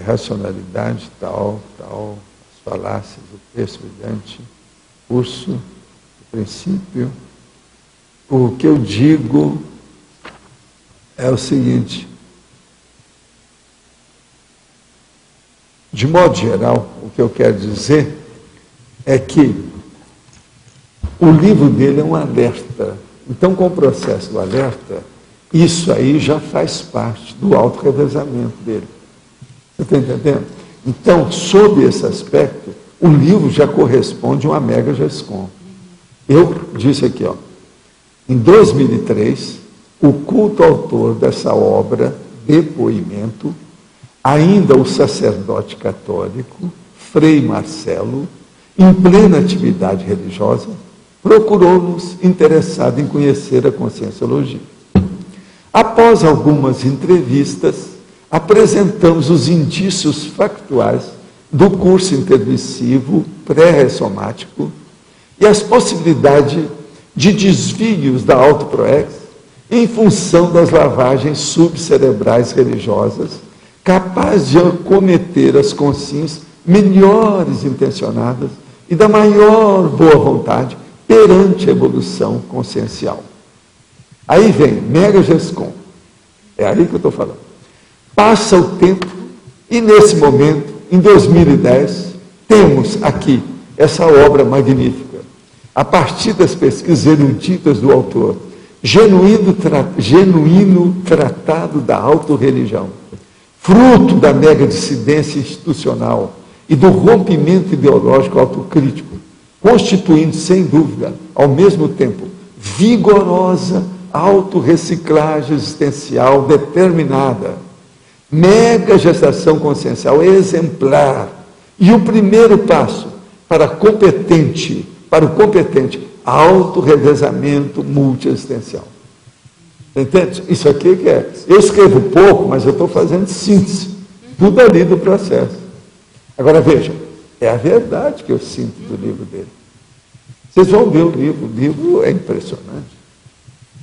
racionalidade, tal, as falácias, o texto brilhante, curso, o princípio. O que eu digo é o seguinte. De modo geral, o que eu quero dizer é que o livro dele é um alerta. Então, com o processo do alerta, isso aí já faz parte do autorrevezamento dele. Você está entendendo? Então, sob esse aspecto, o livro já corresponde a uma mega GESCOM. Eu disse aqui, ó, em 2003, o culto autor dessa obra, Depoimento, ainda o sacerdote católico, Frei Marcelo, em plena atividade religiosa, procurou-nos interessado em conhecer a Conscienciologia. Após algumas entrevistas, apresentamos os indícios factuais do curso intermissivo pré-ressomático e as possibilidades de desvios da autoproex em função das lavagens subcerebrais religiosas capaz de acometer as consciências melhores intencionadas e da maior boa vontade perante a evolução consciencial. Aí vem Mega GESCOM, é aí que eu estou falando. Passa o tempo e nesse momento, em 2010, temos aqui essa obra magnífica, a partir das pesquisas eruditas do autor, genuíno tratado da autorreligião, fruto da mega dissidência institucional e do rompimento ideológico autocrítico, constituindo, sem dúvida, ao mesmo tempo, vigorosa autorreciclagem existencial determinada, mega gestação consciencial exemplar, e o primeiro passo para o competente autorrevezamento multiexistencial. Entende? Isso aqui que é. Eu escrevo pouco, mas eu estou fazendo síntese. Tudo ali do processo. Agora veja, é a verdade que eu sinto do livro dele. Vocês vão ver o livro é impressionante.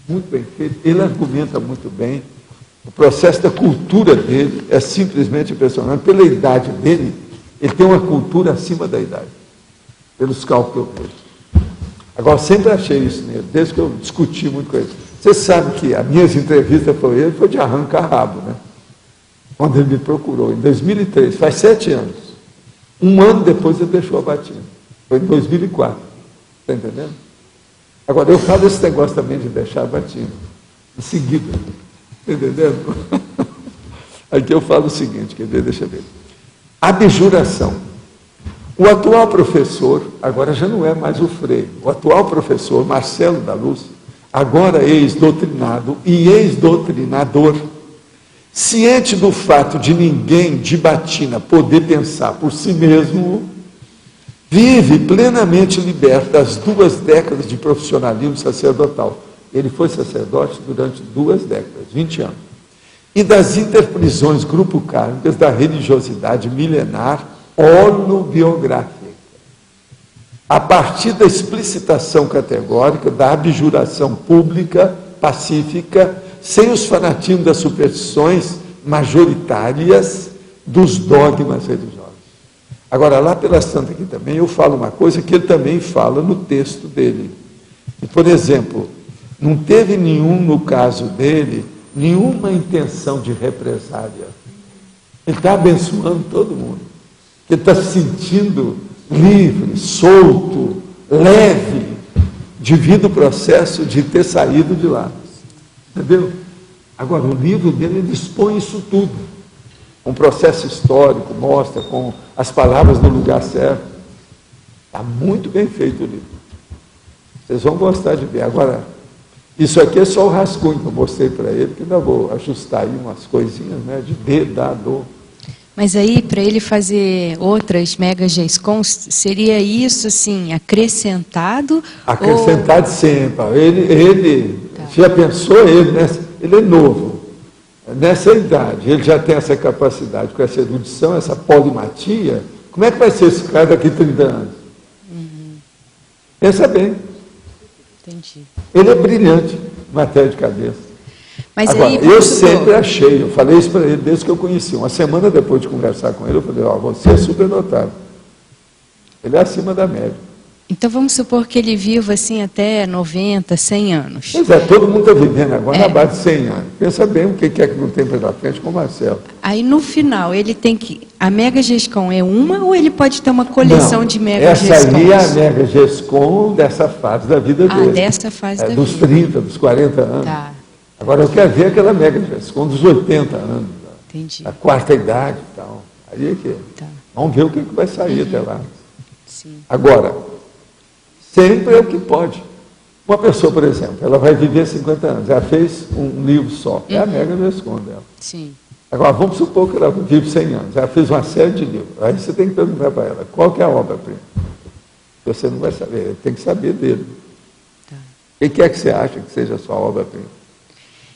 Muito bem feito, ele argumenta muito bem. O processo da cultura dele é simplesmente impressionante. Pela idade dele, ele tem uma cultura acima da idade, pelos cálculos que eu vejo. Agora, eu sempre achei isso nele, desde que eu discuti muito com ele. Você sabe que as minhas entrevistas com ele foi de arranca-rabo, né? Quando ele me procurou, em 2003, faz 7 anos. Um ano depois ele deixou a batina. Foi em 2004. Está entendendo? Agora, eu falo esse negócio também de deixar a batina. Em seguida. Está entendendo? Aqui eu falo o seguinte, quer ver? Deixa eu ver. Abjuração. O atual professor, agora já não é mais o Freire, o atual professor, Marcelo da Luz, agora ex-doutrinado e ex-doutrinador, ciente do fato de ninguém de batina poder pensar por si mesmo, vive plenamente liberto das 2 décadas de profissionalismo sacerdotal. Ele foi sacerdote durante 2 décadas, 20 anos. E das interprisões grupo-kármicas da religiosidade milenar holobiográfica. A partir da explicitação categórica da abjuração pública, pacífica, sem os fanatismos das superstições majoritárias dos dogmas religiosos. Agora, lá pela Santa aqui também, eu falo uma coisa que ele também fala no texto dele. E, por exemplo, não teve no caso dele, nenhuma intenção de represália. Ele está abençoando todo mundo. Ele está se sentindo livre, solto, leve, devido ao processo de ter saído de lá. Entendeu? Agora, o livro dele dispõe isso tudo. Um processo histórico, mostra com as palavras no lugar certo. Está muito bem feito o livro. Vocês vão gostar de ver. Agora, isso aqui é só o rascunho que eu mostrei para ele, que ainda vou ajustar aí umas coisinhas, né, de D-dado. Mas aí, para ele fazer outras Mega GESCONs, seria isso, assim, acrescentado? Acrescentado sempre. Ele já pensou, ele é novo. Nessa idade, ele já tem essa capacidade, com essa erudição, essa polimatia. Como é que vai ser esse cara daqui a 30 anos? Pensa bem. Entendi. Ele é brilhante, matéria de cabeça. Mas agora, aí, eu sempre achei, eu falei isso para ele desde que eu conheci. Uma semana depois de conversar com ele, eu falei, você é superdotado. Ele é acima da média. Então vamos supor que ele viva assim até 90, 100 anos. Pois é, todo mundo está vivendo agora na base de 100 anos. Pensa bem o que é que não tem pela frente com o Marcelo. Aí no final, ele tem que... A Mega GESCOM é uma ou ele pode ter uma coleção de Mega GESCONs? Essa aí é a Mega GESCOM dessa fase da vida dele. Dessa fase da vida. Dos 30, dos 40 anos. Tá. Agora eu quero ver aquela Mega GESCOM dos 80 anos. Entendi. A 4ª idade e tal. Aí é que Tá. Vamos ver o que vai sair até lá. Sim. Agora, sempre é o que pode. Uma pessoa, por exemplo, ela vai viver 50 anos, ela fez um livro só, é a Mega GESCOM dela. Sim. Agora, vamos supor que ela vive 100 anos, ela fez uma série de livros. Aí você tem que perguntar para ela, qual que é a obra-prima? Você não vai saber, tem que saber dele. Tá. O que é que você acha que seja a sua obra-prima?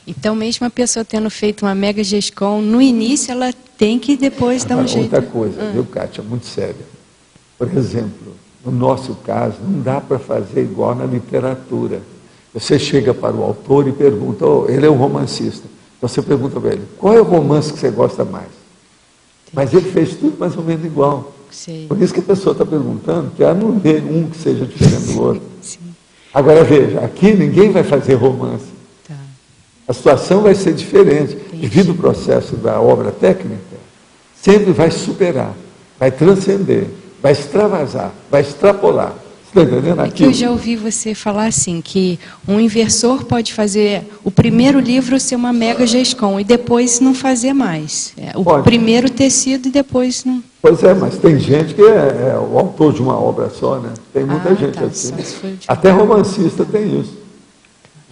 Então, mesmo a pessoa tendo feito uma Mega GESCOM, no início ela tem que depois dar um jeito. Outra coisa, viu, Kátia, muito séria. Por exemplo, no nosso caso, não dá para fazer igual na literatura. Você chega para o autor e pergunta, ele é um romancista. Então você pergunta para ele, qual é o romance que você gosta mais? Mas ele fez tudo mais ou menos igual. Sei. Por isso que a pessoa está perguntando, que ela não vê um que seja diferente do outro. Sim. Agora veja, aqui ninguém vai fazer romance. Tá. A situação vai ser diferente. Entendi. Devido ao processo da obra técnica, sempre vai superar, vai transcender, vai extravasar, vai extrapolar. Você está entendendo? É que eu já ouvi você falar assim, que um inversor pode fazer o primeiro livro ser uma mega GESCOM e depois não fazer mais. O Pode. primeiro ter sido e depois não. Pois é, mas tem gente que é o autor de uma obra só, né? Tem muita gente tá, assim. só se for de- Até romancista tem isso.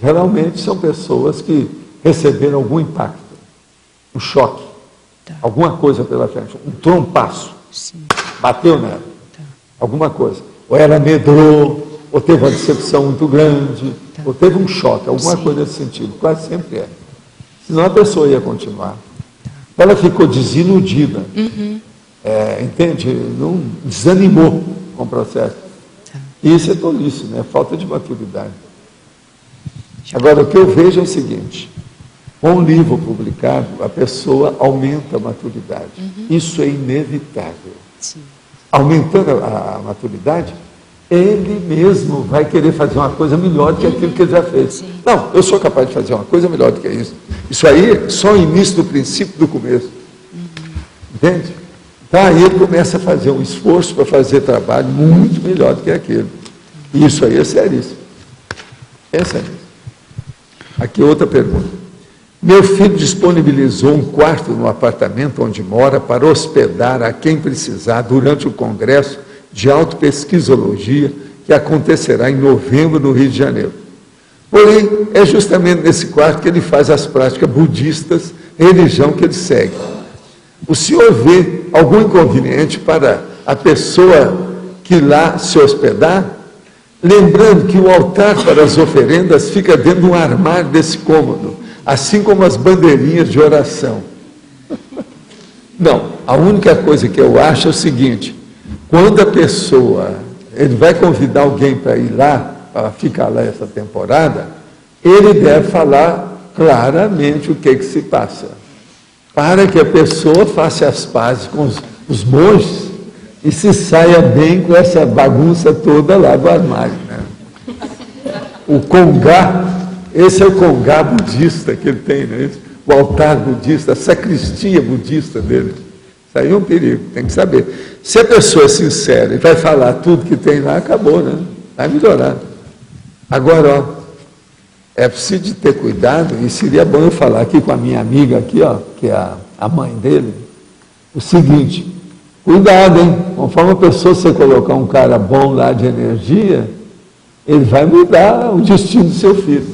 Geralmente são pessoas que receberam algum impacto, um choque, Tá. alguma coisa pela frente, um trompaço, Sim. bateu nela, Tá. alguma coisa. Ou ela medrou, ou teve uma decepção muito grande, Tá. ou teve um choque, alguma Sim. coisa nesse sentido. Quase sempre é. Senão a pessoa ia continuar. Ela ficou desiludida. Uhum. Entende? Não desanimou com o processo. Tá. E isso é tolice, né? Falta de maturidade. Agora, o que eu vejo é o seguinte: com o livro publicado, a pessoa aumenta a maturidade. Isso é inevitável. Sim. Aumentando a maturidade, ele mesmo vai querer fazer uma coisa melhor do que aquilo que ele já fez. Sim. Não, eu sou capaz de fazer uma coisa melhor do que isso. Isso aí é só o início do princípio do começo. Entende? Então aí ele começa a fazer um esforço para fazer trabalho muito melhor do que aquele. E isso aí é seríssimo. É seríssimo. Aqui outra pergunta. Meu filho disponibilizou um quarto no apartamento onde mora para hospedar a quem precisar durante o congresso de autopesquisologia que acontecerá em novembro no Rio de Janeiro. Porém, é justamente nesse quarto que ele faz as práticas budistas, religião que ele segue. O senhor vê algum inconveniente para a pessoa que lá se hospedar? Lembrando que o altar para as oferendas fica dentro de um armário desse cômodo, assim como as bandeirinhas de oração. Não, a única coisa que eu acho é o seguinte: quando a pessoa, ele vai convidar alguém para ir lá, para ficar lá essa temporada, ele deve falar claramente o que se passa, para que a pessoa faça as pazes com os monges e se saia bem com essa bagunça toda lá do armário, né? O congá, esse é o congá budista que ele tem, né? O altar budista, a sacristia budista dele. Isso aí é um perigo, tem que saber. Se a pessoa é sincera e vai falar tudo que tem lá, acabou, né? Vai melhorar. Agora, ó, é preciso de ter cuidado, e seria bom eu falar aqui com a minha amiga aqui, ó, que é a mãe dele, o seguinte: cuidado, hein? Conforme a pessoa, você colocar um cara bom lá de energia, ele vai mudar o destino do seu filho.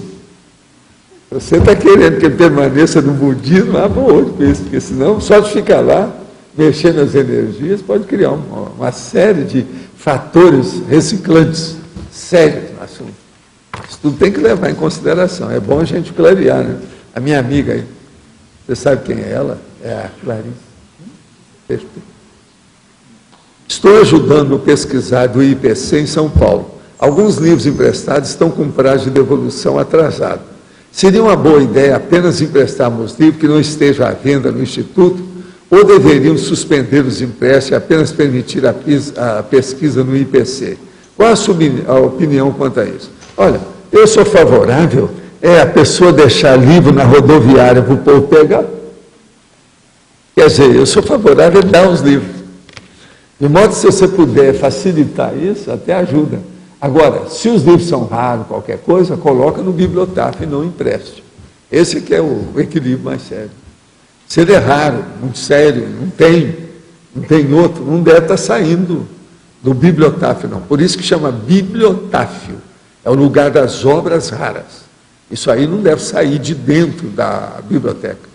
Você está querendo que ele permaneça no budismo, abra o olho com isso, porque senão, só de ficar lá, mexer nas energias, pode criar uma série de fatores reciclantes sérios no assunto. Isso tudo tem que levar em consideração. É bom a gente clarear, né? A minha amiga aí, você sabe quem é ela? É a Clarice. Estou ajudando no pesquisar do IPC em São Paulo. Alguns livros emprestados estão com prazo de devolução atrasado. Seria uma boa ideia apenas emprestarmos livros que não estejam à venda no Instituto, ou deveriam suspender os empréstimos e apenas permitir a pesquisa no IPC? Qual a opinião quanto a isso? Olha, eu sou favorável a pessoa deixar livro na rodoviária para o povo pegar. Quer dizer, eu sou favorável a dar os livros. De modo que, se você puder facilitar isso, até ajuda. Agora, se os livros são raros, qualquer coisa, coloca no bibliotafo e não empreste. Esse que é o equilíbrio mais sério. Se ele é raro, muito sério, não tem outro, não deve estar saindo do bibliotafo, não. Por isso que chama bibliotáfio. É o lugar das obras raras. Isso aí não deve sair de dentro da biblioteca.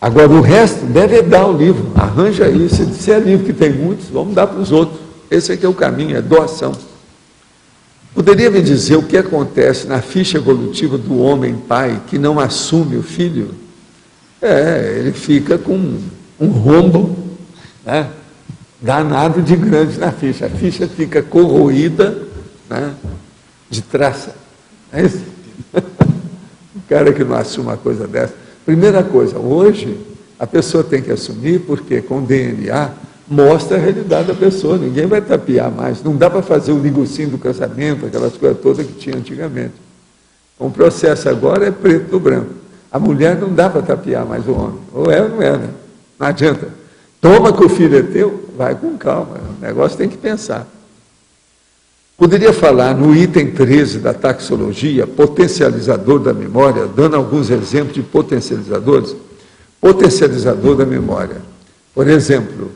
Agora, o resto deve dar o livro. Arranja aí. Se é livro que tem muitos, vamos dar para os outros. Esse aqui é o caminho, é doação. Poderia me dizer o que acontece na ficha evolutiva do homem pai que não assume o filho? Ele fica com um rombo, né, danado de grande na ficha. A ficha fica corroída, né, de traça. É isso? O cara que não assume uma coisa dessa. Primeira coisa, hoje, A pessoa tem que assumir, porque com DNA mostra a realidade da pessoa, ninguém vai tapear mais. Não dá para fazer o ligucinho do casamento, aquelas coisas todas que tinha antigamente. O processo agora é preto no branco. A mulher não dá para tapear mais o homem. Ou é ou não é, né? Não adianta. Toma que o filho é teu, vai com calma. O negócio tem que pensar. Poderia falar no item 13 da taxologia, potencializador da memória, dando alguns exemplos de potencializadores. Potencializador da memória. Por exemplo,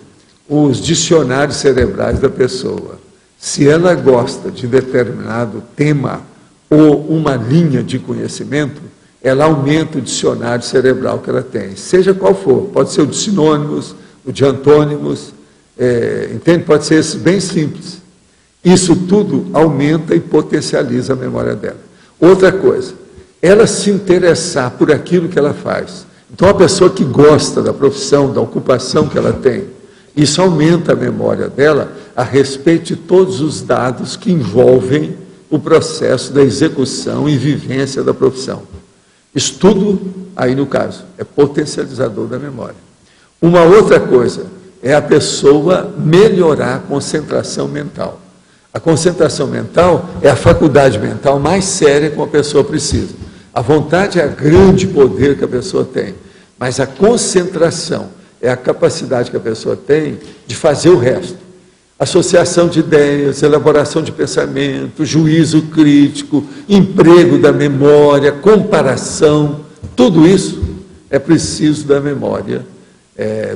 os dicionários cerebrais da pessoa. Se ela gosta de determinado tema ou uma linha de conhecimento, ela aumenta o dicionário cerebral que ela tem, seja qual for. Pode ser o de sinônimos, o de antônimos, entende? Pode ser esse bem simples. Isso tudo aumenta e potencializa a memória dela. Outra coisa, ela se interessar por aquilo que ela faz. Então, a pessoa que gosta da profissão, da ocupação que ela tem, isso aumenta a memória dela a respeito de todos os dados que envolvem o processo da execução e vivência da profissão. Isso tudo, aí no caso, é potencializador da memória. Uma outra coisa é a pessoa melhorar a concentração mental. A concentração mental é a faculdade mental mais séria que uma pessoa precisa. A vontade é o grande poder que a pessoa tem, mas a concentração é a capacidade que a pessoa tem de fazer o resto. Associação de ideias, elaboração de pensamento, juízo crítico, emprego da memória, comparação, tudo isso é preciso da memória,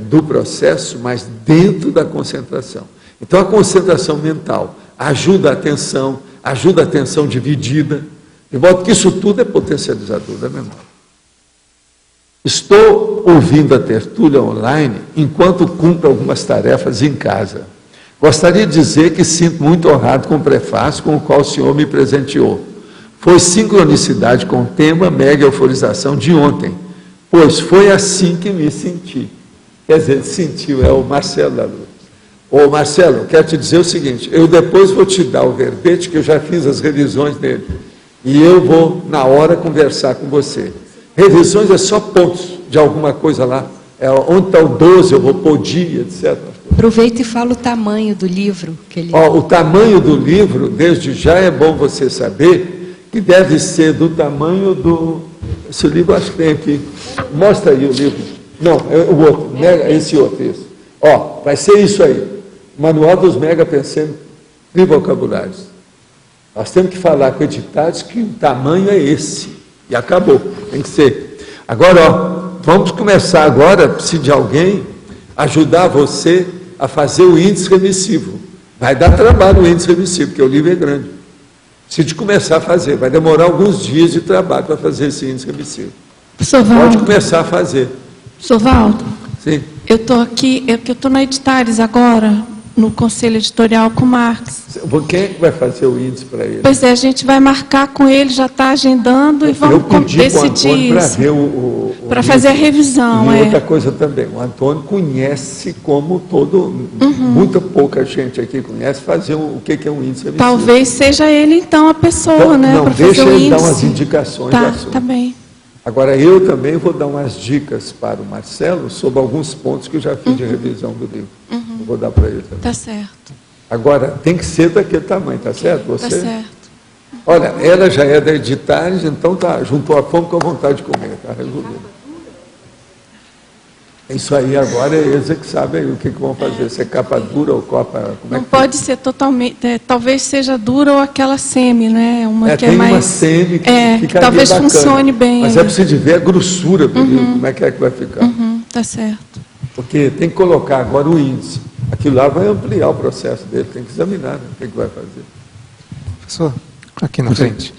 do processo, mas dentro da concentração. Então, a concentração mental ajuda a atenção dividida, de modo que isso tudo é potencializador da memória. Estou ouvindo a tertúlia online enquanto cumpro algumas tarefas em casa. Gostaria de dizer que sinto muito honrado com o prefácio com o qual o senhor me presenteou. Foi sincronicidade com o tema mega euforização de ontem, pois foi assim que me senti. Quer dizer, sentiu, é o Marcelo da Luz. Ô Marcelo, eu quero te dizer o seguinte, eu depois vou te dar o verbete, que eu já fiz as revisões dele, e eu vou, na hora, conversar com você. Revisões é só pontos de alguma coisa lá. Onde está o 12, eu vou pôr dia, etc. Aproveita e fala o tamanho do livro. Que ele... O tamanho do livro, desde já é bom você saber, que deve ser do tamanho do... Esse livro acho que tem aqui. Mostra aí o livro. Não, é o outro, esse outro, isso. Vai ser isso aí. Manual dos Mega Pensando de Vocabulários. Nós temos que falar com editados que o tamanho é esse. E acabou, tem que ser. Agora, vamos começar agora, preciso de alguém ajudar você a fazer o índice remissivo. Vai dar trabalho o índice remissivo, porque o livro é grande. Preciso de começar a fazer, vai demorar alguns dias de trabalho para fazer esse índice remissivo. Professor Valdo. Pode começar a fazer. Professor Valdo. Sim. Eu estou aqui, eu estou na Editares agora, no Conselho Editorial com o Marx. Quem é que vai fazer o índice para ele? Pois é, a gente vai marcar com ele, já está agendando e vamos decidir para ver para fazer a revisão. E outra coisa também, o Antônio conhece como muita pouca gente aqui conhece fazer o que é um índice remissivo. Talvez seja ele então a pessoa, então, para fazer o índice. Deixa ele dar umas indicações. Tá bem. Agora, eu também vou dar umas dicas para o Marcelo sobre alguns pontos que eu já fiz de revisão do livro. Eu vou dar para ele também. Tá certo. Agora, tem que ser daquele tamanho, tá certo? Você? Tá certo. Olha, ela já é da Editares, então juntou a fome com a vontade de comer, tá resolvido. Isso aí agora é eles que sabem o que vão fazer, se é capa dura ou capa... Não pode ser totalmente, talvez seja dura ou aquela semi, né? Uma que tem é mais... uma semi que ficaria talvez bacana, funcione bem. Mas é preciso ver a grossura do livro, como é que vai ficar. Tá certo. Porque tem que colocar agora o índice. Aquilo lá vai ampliar o processo dele, tem que examinar, né, o que vai fazer. Professor, aqui na frente.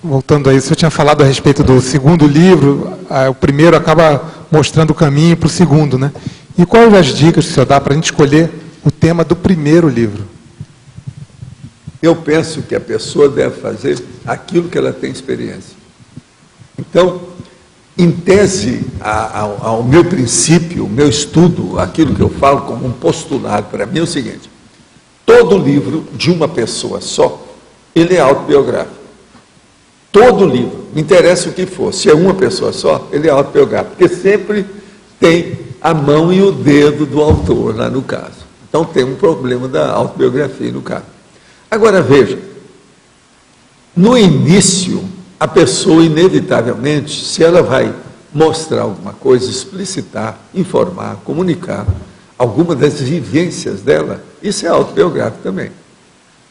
Voltando aí, o senhor tinha falado a respeito do segundo livro, o primeiro acaba mostrando o caminho para o segundo, né? E quais as dicas que o senhor dá para a gente escolher o tema do primeiro livro? Eu penso que a pessoa deve fazer aquilo que ela tem experiência. Então, em tese, ao meu princípio, o meu estudo, aquilo que eu falo como um postulado para mim é o seguinte: todo livro de uma pessoa só, ele é autobiográfico. Todo livro, não interessa o que for, se é uma pessoa só, ele é autobiográfico, porque sempre tem a mão e o dedo do autor lá no caso. Então tem um problema da autobiografia no caso. Agora veja, no início, a pessoa inevitavelmente, se ela vai mostrar alguma coisa, explicitar, informar, comunicar alguma das vivências dela, isso é autobiográfico também.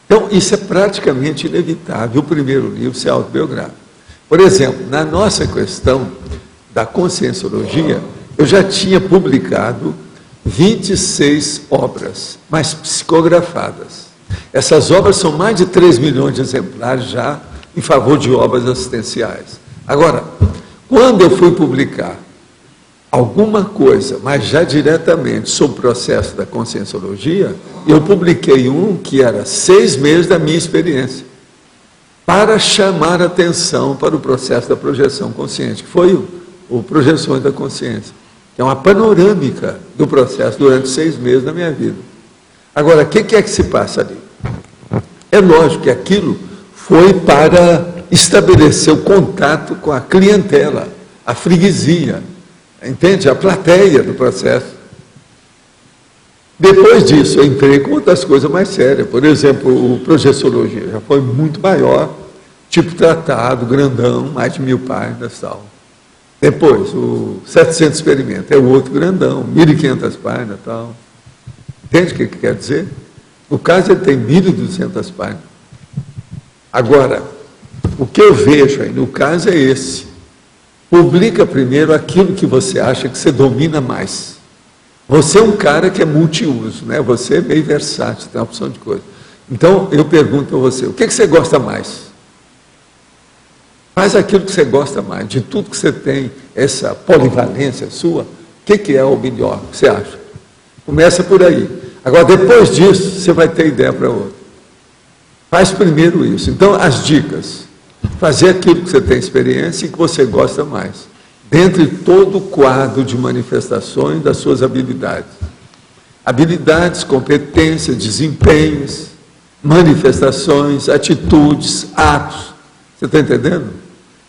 Então, isso é praticamente inevitável, o primeiro livro ser autobiográfico. Por exemplo, na nossa questão da conscienciologia, eu já tinha publicado 26 obras, mas psicografadas. Essas obras são mais de 3 milhões de exemplares já em favor de obras assistenciais. Agora, quando eu fui publicar alguma coisa, mas já diretamente sobre o processo da conscienciologia, eu publiquei um que era 6 meses da minha experiência, para chamar atenção para o processo da projeção consciente, que foi o Projeções da Consciência, que é uma panorâmica do processo durante 6 meses da minha vida. Agora, o que é que se passa ali? É lógico que aquilo foi para estabelecer o contato com a clientela, a freguesia, entende? A plateia do processo. Depois disso, eu entrei com outras coisas mais sérias. Por exemplo, o Projeciologia já foi muito maior, tipo tratado, grandão, mais de 1000 páginas e tal. Depois, o 700 Experimentos, é o outro grandão, 1500 páginas e tal. Entende o que quer dizer? No caso, ele tem 1200 páginas. Agora, o que eu vejo aí, no caso, é esse. Publica primeiro aquilo que você acha que você domina mais. Você é um cara que é multiuso, né? Você é meio versátil, tem uma opção de coisa. Então, eu pergunto a você, o que você gosta mais? Faz aquilo que você gosta mais, de tudo que você tem, essa polivalência sua, o que é o melhor, o que você acha? Começa por aí. Agora, depois disso, você vai ter ideia para outra. Faz primeiro isso. Então, as dicas. Fazer aquilo que você tem experiência e que você gosta mais. Dentro de todo o quadro de manifestações das suas habilidades. Habilidades, competências, desempenhos, manifestações, atitudes, atos. Você está entendendo?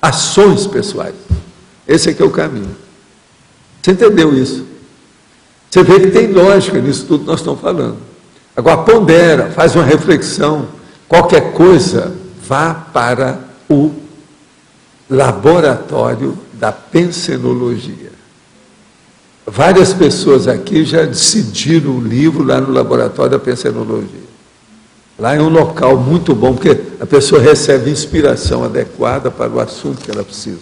Ações pessoais. Esse aqui é o caminho. Você entendeu isso? Você vê que tem lógica nisso tudo que nós estamos falando. Agora, pondera, faz uma reflexão. Qualquer coisa, vá para o laboratório da pensenologia. Várias pessoas aqui já decidiram o livro lá no laboratório da pensenologia. Lá é um local muito bom, porque a pessoa recebe inspiração adequada para o assunto que ela precisa.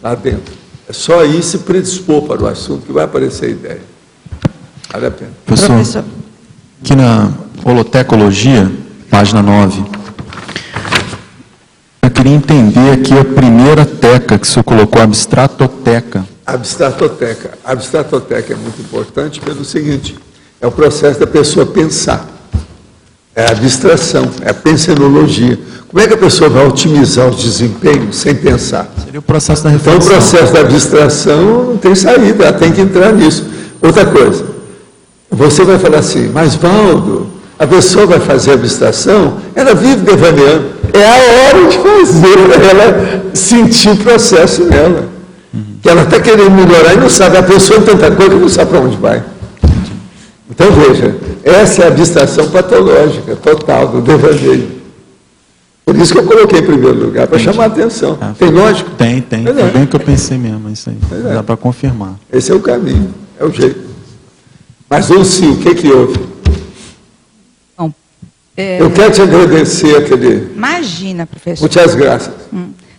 Lá dentro. É só ir se predispor para o assunto que vai aparecer a ideia. Vale a pena. Professor, aqui na holotecologia, página 9, eu queria entender aqui a primeira teca que o senhor colocou, abstratoteca. Abstratoteca. A abstratoteca é muito importante pelo seguinte, é o processo da pessoa pensar. É a abstração, é a pensenologia. Como é que a pessoa vai otimizar os desempenhos sem pensar? Seria o processo da reflexão. Então, o processo da abstração não tem saída, ela tem que entrar nisso. Outra coisa, você vai falar assim, mas Valdo, a pessoa vai fazer abstração, ela vive devaneando. É a hora de fazer, ela sentir o processo nela. Que ela está querendo melhorar e não sabe, a pessoa tem tanta coisa que não sabe para onde vai. Então, veja, essa é a abstração patológica, total, do devaneio. Por isso que eu coloquei em primeiro lugar, para chamar a atenção. Tem lógico? Tem. Foi bem o que eu pensei mesmo, isso aí. Dá para confirmar. Esse é o caminho, é o jeito. Mas, Lúcio, o que houve? Bom, eu quero te agradecer aquele... Imagina, professor. Muitas graças.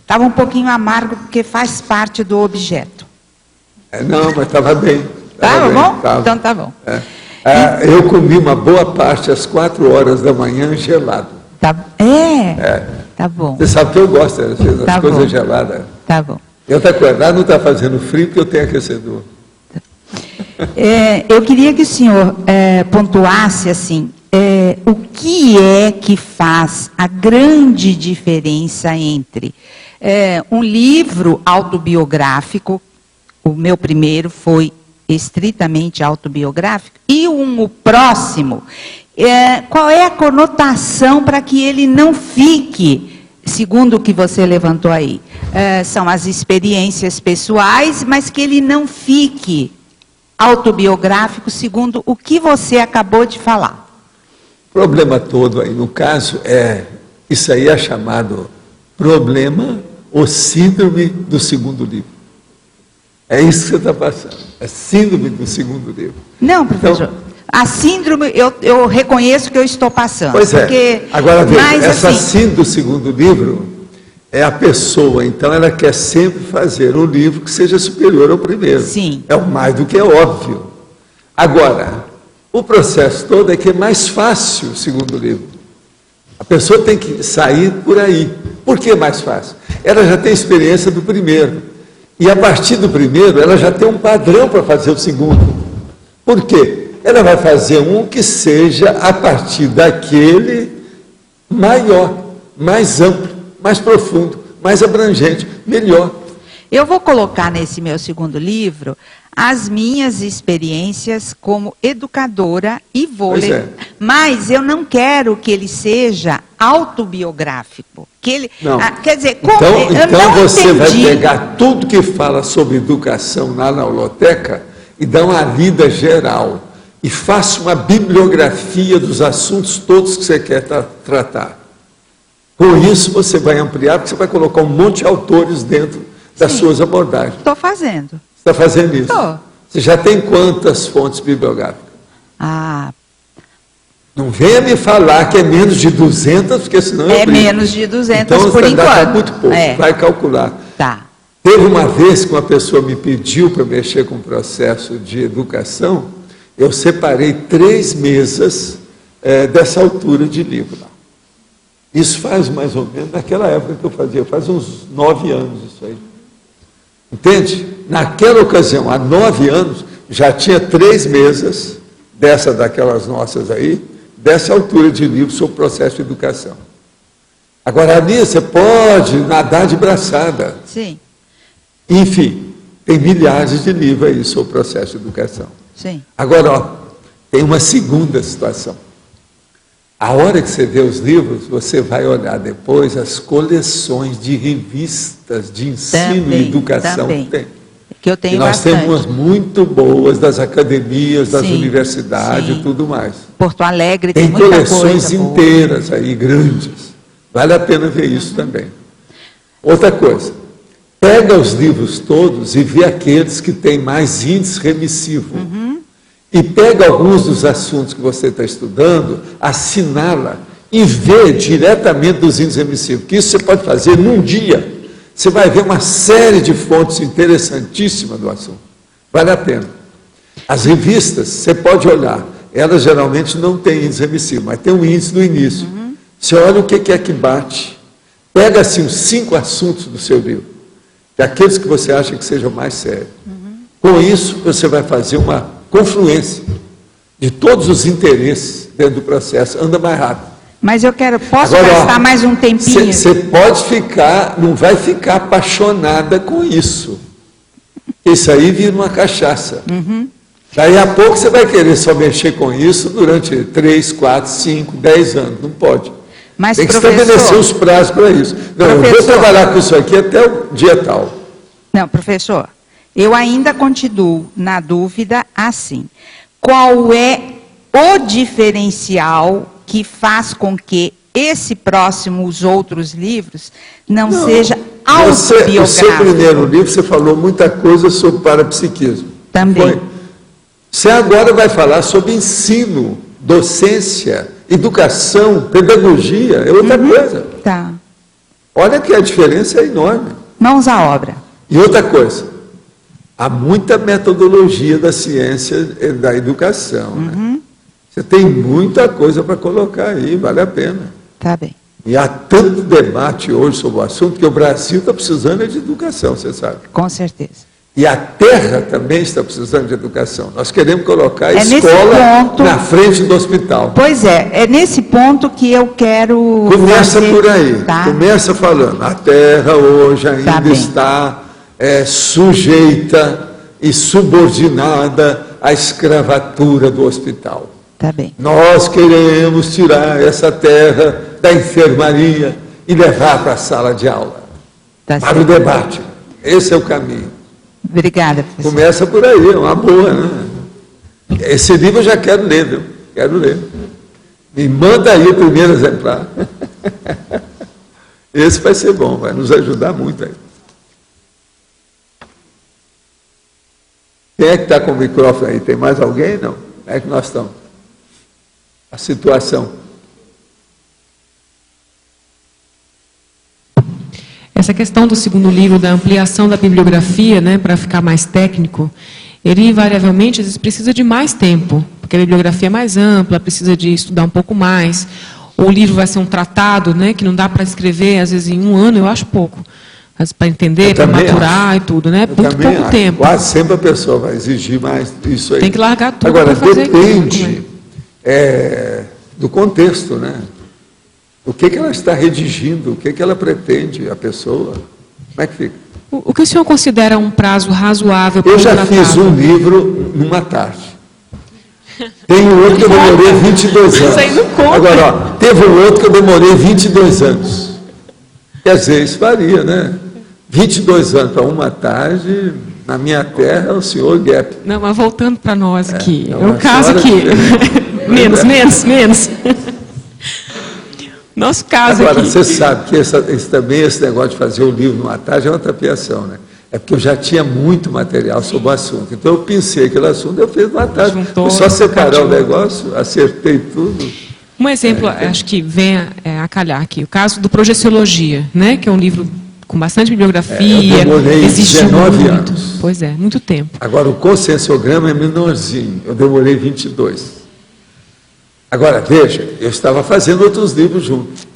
Estava um pouquinho amargo, porque faz parte do objeto. Não, mas estava bem. Estava bom? Tava. Então tá bom. Eu comi uma boa parte às 4 horas da manhã gelado. Tá bom. Você sabe que eu gosto das coisas geladas. Tá bom. E outra coisa, lá não está fazendo frio porque eu tenho aquecedor. Eu queria que o senhor pontuasse assim, o que é que faz a grande diferença entre um livro autobiográfico, o meu primeiro foi estritamente autobiográfico, e o próximo, qual é a conotação para que ele não fique segundo o que você levantou aí, são as experiências pessoais, mas que ele não fique autobiográfico, segundo o que você acabou de falar. O problema todo aí, no caso, isso aí é chamado problema ou síndrome do segundo livro. É isso que você está passando, é síndrome do segundo livro. Não, professor. Então, a síndrome, eu reconheço que eu estou passando. Pois porque, agora veja, essa assim, síndrome do segundo livro é a pessoa, então ela quer sempre fazer um livro que seja superior ao primeiro. Sim. É o mais do que é óbvio. Agora, o processo todo é que é mais fácil o segundo livro. A pessoa tem que sair por aí. Por que mais fácil? Ela já tem experiência do primeiro. E a partir do primeiro, ela já tem um padrão para fazer o segundo. Por quê? Ela vai fazer um que seja a partir daquele maior, mais amplo, mais profundo, mais abrangente, melhor. Eu vou colocar nesse meu segundo livro as minhas experiências como educadora e vou ler. Mas eu não quero que ele seja autobiográfico. Que ele, quer dizer, então você vai pegar tudo que fala sobre educação na aula-teca e dar uma lida geral. E faça uma bibliografia dos assuntos todos que você quer tratar. Com isso você vai ampliar, porque você vai colocar um monte de autores dentro das suas abordagens. Estou fazendo. Você está fazendo isso? Estou. Você já tem quantas fontes bibliográficas? Não venha me falar que é menos de 200, porque senão eu brigo. Menos de 200 então, por enquanto. É muito pouco, vai calcular. Tá. Teve uma vez que uma pessoa me pediu para mexer com o processo de educação, eu separei 3 mesas dessa altura de livro lá. Isso faz mais ou menos, naquela época que eu fazia, faz uns 9 anos isso aí. Entende? Naquela ocasião, há 9 anos, já tinha 3 mesas, daquelas nossas aí, dessa altura de livro sobre o processo de educação. Agora, ali você pode nadar de braçada. Sim. Enfim, tem milhares de livros aí sobre o processo de educação. Sim. Agora, tem uma segunda situação. A hora que você vê os livros, você vai olhar depois as coleções de revistas de ensino e educação que tem. Que eu tenho e nós bastante. temos muito boas das academias, das universidades e tudo mais. Porto Alegre tem muita coleções coisa inteiras aí, grandes. Vale a pena ver isso também. Outra coisa, pega os livros todos e vê aqueles que têm mais índice remissivo. E pega alguns dos assuntos que você está estudando, assinala e vê diretamente dos índices remissivos. Que isso você pode fazer num dia. Você vai ver uma série de fontes interessantíssimas do assunto. Vale a pena. As revistas, você pode olhar, elas geralmente não têm índice remissivo, mas tem um índice no início. Você olha o que é que bate. Pega assim os 5 assuntos do seu livro, daqueles que você acha que sejam mais sérios. Com isso, você vai fazer uma confluência de todos os interesses dentro do processo, anda mais rápido. Mas eu posso gastar mais um tempinho? Você pode ficar, não vai ficar apaixonada com isso. Isso aí vira uma cachaça. Daí a pouco você vai querer só mexer com isso durante 3, 4, 5, 10 anos. Não pode. Mas, tem que estabelecer os prazos para isso. Não, eu vou trabalhar com isso aqui até o dia tal. Não, professor. Eu ainda continuo na dúvida assim. Qual é o diferencial que faz com que esse próximo, os outros livros, não seja autobiográfico? O seu primeiro livro, você falou muita coisa sobre parapsiquismo. Também. Você agora vai falar sobre ensino, docência, educação, pedagogia, é outra coisa. Tá. Olha que a diferença é enorme. Mãos à obra. E outra coisa, há muita metodologia da ciência e da educação. Né? Você tem muita coisa para colocar aí, vale a pena. Tá bem. E há tanto debate hoje sobre o assunto que o Brasil está precisando de educação, você sabe. Com certeza. E a Terra também está precisando de educação. Nós queremos colocar a escola na frente do hospital. Pois é nesse ponto que eu quero Começa fazer, por aí, tá? Começa falando. A Terra hoje ainda está sujeita e subordinada à escravatura do hospital. Tá bem. Nós queremos tirar essa terra da enfermaria e levar para a sala de aula, para o debate. Esse é o caminho. Obrigada, professor. Começa por aí, é uma boa, né? Esse livro eu já quero ler, viu? Quero ler. Me manda aí o primeiro exemplar. Esse vai ser bom, vai nos ajudar muito aí. Quem é que está com o microfone aí? Tem mais alguém? Não? Como é que nós estamos? A situação. Essa questão do segundo livro, da ampliação da bibliografia, né, para ficar mais técnico, ele invariavelmente às vezes, precisa de mais tempo, porque a bibliografia é mais ampla, precisa de estudar um pouco mais. Ou o livro vai ser um tratado, né, que não dá para escrever, às vezes, em um ano, eu acho pouco. Para entender, para maturar e tudo, né? Muito pouco tempo. Quase sempre a pessoa vai exigir mais isso aí. Tem que largar tudo. Agora, fazer depende do contexto, né? O que ela está redigindo, o que ela pretende, a pessoa. Como é que fica? O que o senhor considera um prazo razoável para Eu já fiz um livro numa tarde. Tem um outro que eu demorei 22 anos. Isso aí não conta. Agora, ó, teve um outro que eu demorei 22 anos. Quer dizer, isso varia, né? 22 anos para uma tarde, na minha terra, é o senhor Gap. Não, mas voltando para nós aqui. Não, É um caso aqui. menos. Nosso caso Agora, aqui. você sabe que esse negócio de fazer o livro numa tarde é outra piação, né? É porque eu já tinha muito material sobre o assunto. Então, eu pensei aquele assunto, eu fiz numa tarde. Foi só separar o negócio, acertei tudo. Um exemplo, acho que vem a calhar aqui, o caso do Projeciologia, né, que é um livro com bastante bibliografia. Eu demorei 19 anos. Pois é, muito tempo. Agora, o conscienciograma é menorzinho, eu demorei 22. Agora, veja, eu estava fazendo outros livros juntos.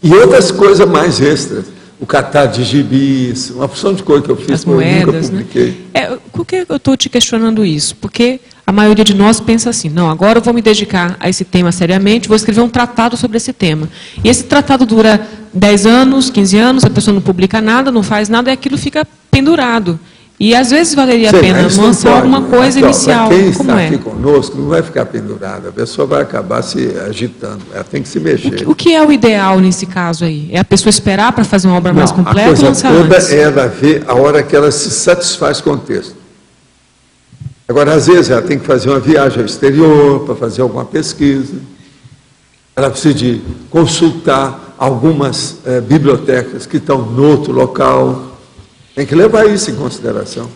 E outras coisas mais extras. O catar de gibis, uma opção de coisa que eu fiz, as que eu nunca moedas, publiquei. né? Por que eu estou te questionando isso? Porque a maioria de nós pensa assim, não, agora eu vou me dedicar a esse tema seriamente, vou escrever um tratado sobre esse tema. E esse tratado dura 10 anos, 15 anos, a pessoa não publica nada, não faz nada, e aquilo fica pendurado. E às vezes valeria a pena lançar alguma coisa inicial. Quem como está aqui conosco não vai ficar pendurado, a pessoa vai acabar se agitando, ela tem que se mexer. O que é o ideal nesse caso aí? É a pessoa esperar para fazer uma obra mais completa ou lançar antes? A coisa antes? toda é ela ver a hora que ela se satisfaz com o texto. Agora, às vezes, ela tem que fazer uma viagem ao exterior para fazer alguma pesquisa. Ela precisa de consultar algumas bibliotecas que estão no outro local. Tem que levar isso em consideração.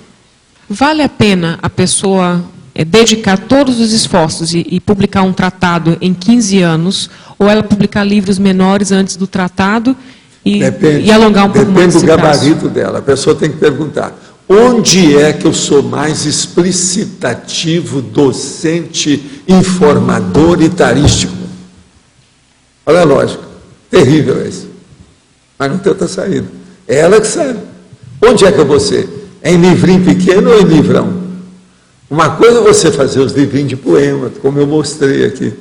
Vale a pena a pessoa dedicar todos os esforços e publicar um tratado em 15 anos, ou ela publicar livros menores antes do tratado e alongar um pouco mais esse Depende do prazo? gabarito dela. A pessoa tem que perguntar, onde é que eu sou mais explicitativo, docente, informador e tarístico? Olha a lógica. Terrível isso. Mas não tem outra saída. É ela que sabe. Onde é que eu vou ser? É em livrinho pequeno ou em livrão? Uma coisa é você fazer os livrinhos de poema, como eu mostrei aqui.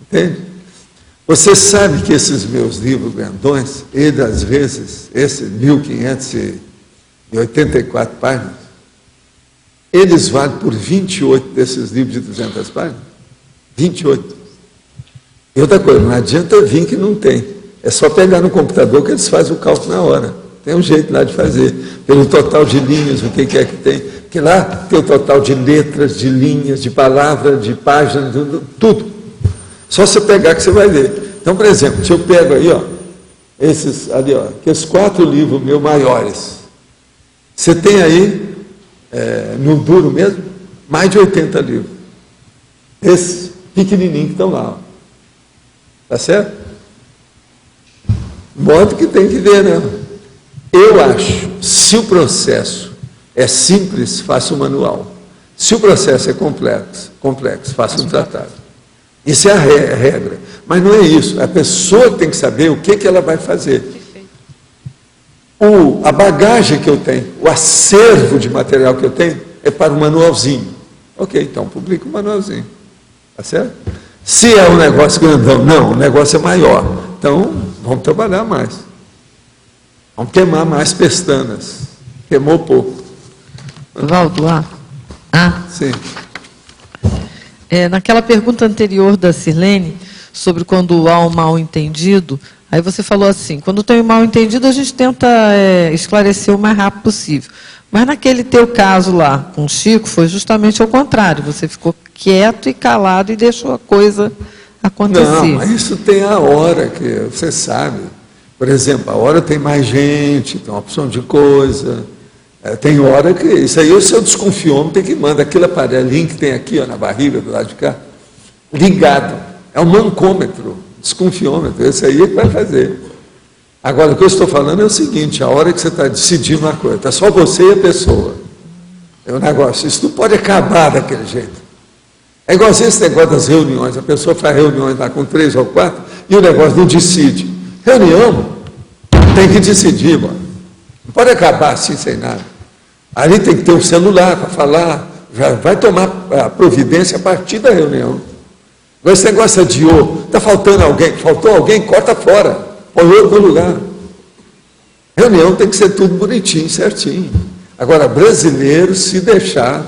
Entende? Você sabe que esses meus livros grandões, ele às vezes, esse 1584 páginas, eles valem por 28 desses livros de 200 páginas. 28. E outra coisa, não adianta vir que não tem. É só pegar no computador que eles fazem o cálculo na hora. Tem um jeito lá de fazer. Pelo total de linhas, o que é que tem. Porque lá tem o total de letras, de linhas, de palavras, de páginas, tudo. Só você pegar que você vai ver. Então, por exemplo, se eu pego aí, ó, esses ali, ó, aqueles 4 livros meus maiores. Você tem aí, no duro mesmo, mais de 80 livros. Esses pequenininhos que estão lá, ó. Tá certo? Modo que tem que ver, né? Eu acho, se o processo é simples, faça um manual. Se o processo é complexo, faça um tratado. Isso é a regra. Mas não é isso. A pessoa tem que saber o que ela vai fazer. A bagagem que eu tenho, o acervo de material que eu tenho, é para um manualzinho. Ok, então publica um manualzinho. Tá certo? Se é um negócio grandão, não, o negócio é maior. Então, vamos trabalhar mais. Vamos queimar mais pestanas. Queimou pouco. Valdo, Sim. naquela pergunta anterior da Sirlene, sobre quando há um mal-entendido. Aí você falou assim, quando tem um mal-entendido, a gente tenta esclarecer o mais rápido possível. Mas naquele teu caso lá, com o Chico, foi justamente ao contrário. Você ficou quieto e calado e deixou a coisa acontecer. Não, mas isso tem a hora, que você sabe. Por exemplo, a hora tem mais gente, tem uma opção de coisa. Tem hora que... Isso aí, o seu desconfiômetro tem que mandar aquele aparelhinho que tem aqui, ó, na barriga, do lado de cá, ligado. É um mancômetro, desconfiômetro. Esse aí é que vai fazer. Agora, o que eu estou falando é o seguinte, a hora que você está decidindo uma coisa, está só você e a pessoa. É um negócio, isso não pode acabar daquele jeito. É igual esse negócio das reuniões, a pessoa faz reuniões lá com 3 ou 4 e o negócio não decide. Reunião tem que decidir, mano. Não pode acabar assim sem nada. Ali tem que ter um celular para falar, já vai tomar a providência a partir da reunião. Agora esse negócio adiou, está faltando alguém, faltou alguém, corta fora, põe outro no lugar. Reunião tem que ser tudo bonitinho, certinho. Agora, brasileiro, se deixar,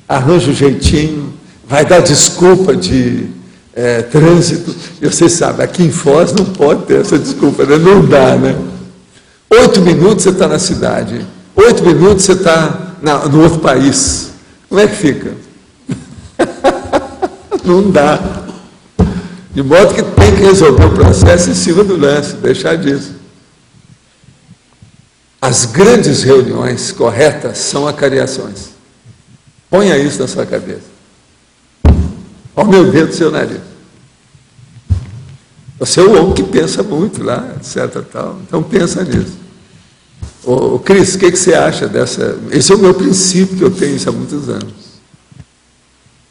arranja um jeitinho, vai dar desculpa de trânsito. E você sabe, aqui em Foz não pode ter essa desculpa, né? Não dá, né? 8 minutos você está na cidade, 8 minutos você está no outro país. Como é que fica? Não dá. De modo que tem que resolver o processo em cima do lance, deixar disso. As grandes reuniões corretas são acariações. Ponha isso na sua cabeça. Olha o meu dedo do seu nariz. Você é o homem que pensa muito lá, etc. Tal. Então pensa nisso. Ô, Cris, o que você acha dessa... Esse é o meu princípio que eu tenho isso há muitos anos.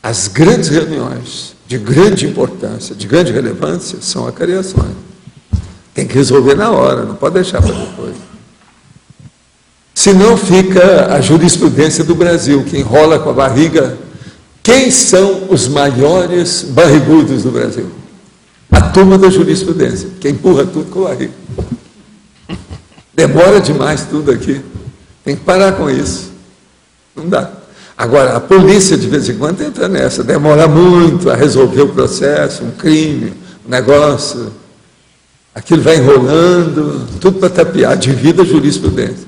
As grandes reuniões de grande importância, de grande relevância, são acariações. Tem que resolver na hora, não pode deixar para depois. Senão fica a jurisprudência do Brasil, que enrola com a barriga. Quem são os maiores barrigudos do Brasil? A turma da jurisprudência, que empurra tudo com a barriga. Demora demais tudo aqui. Tem que parar com isso. Não dá. Agora, a polícia, de vez em quando, entra nessa. Demora muito a resolver o processo, um crime, um negócio. Aquilo vai enrolando, tudo para tapear. Divida a jurisprudência.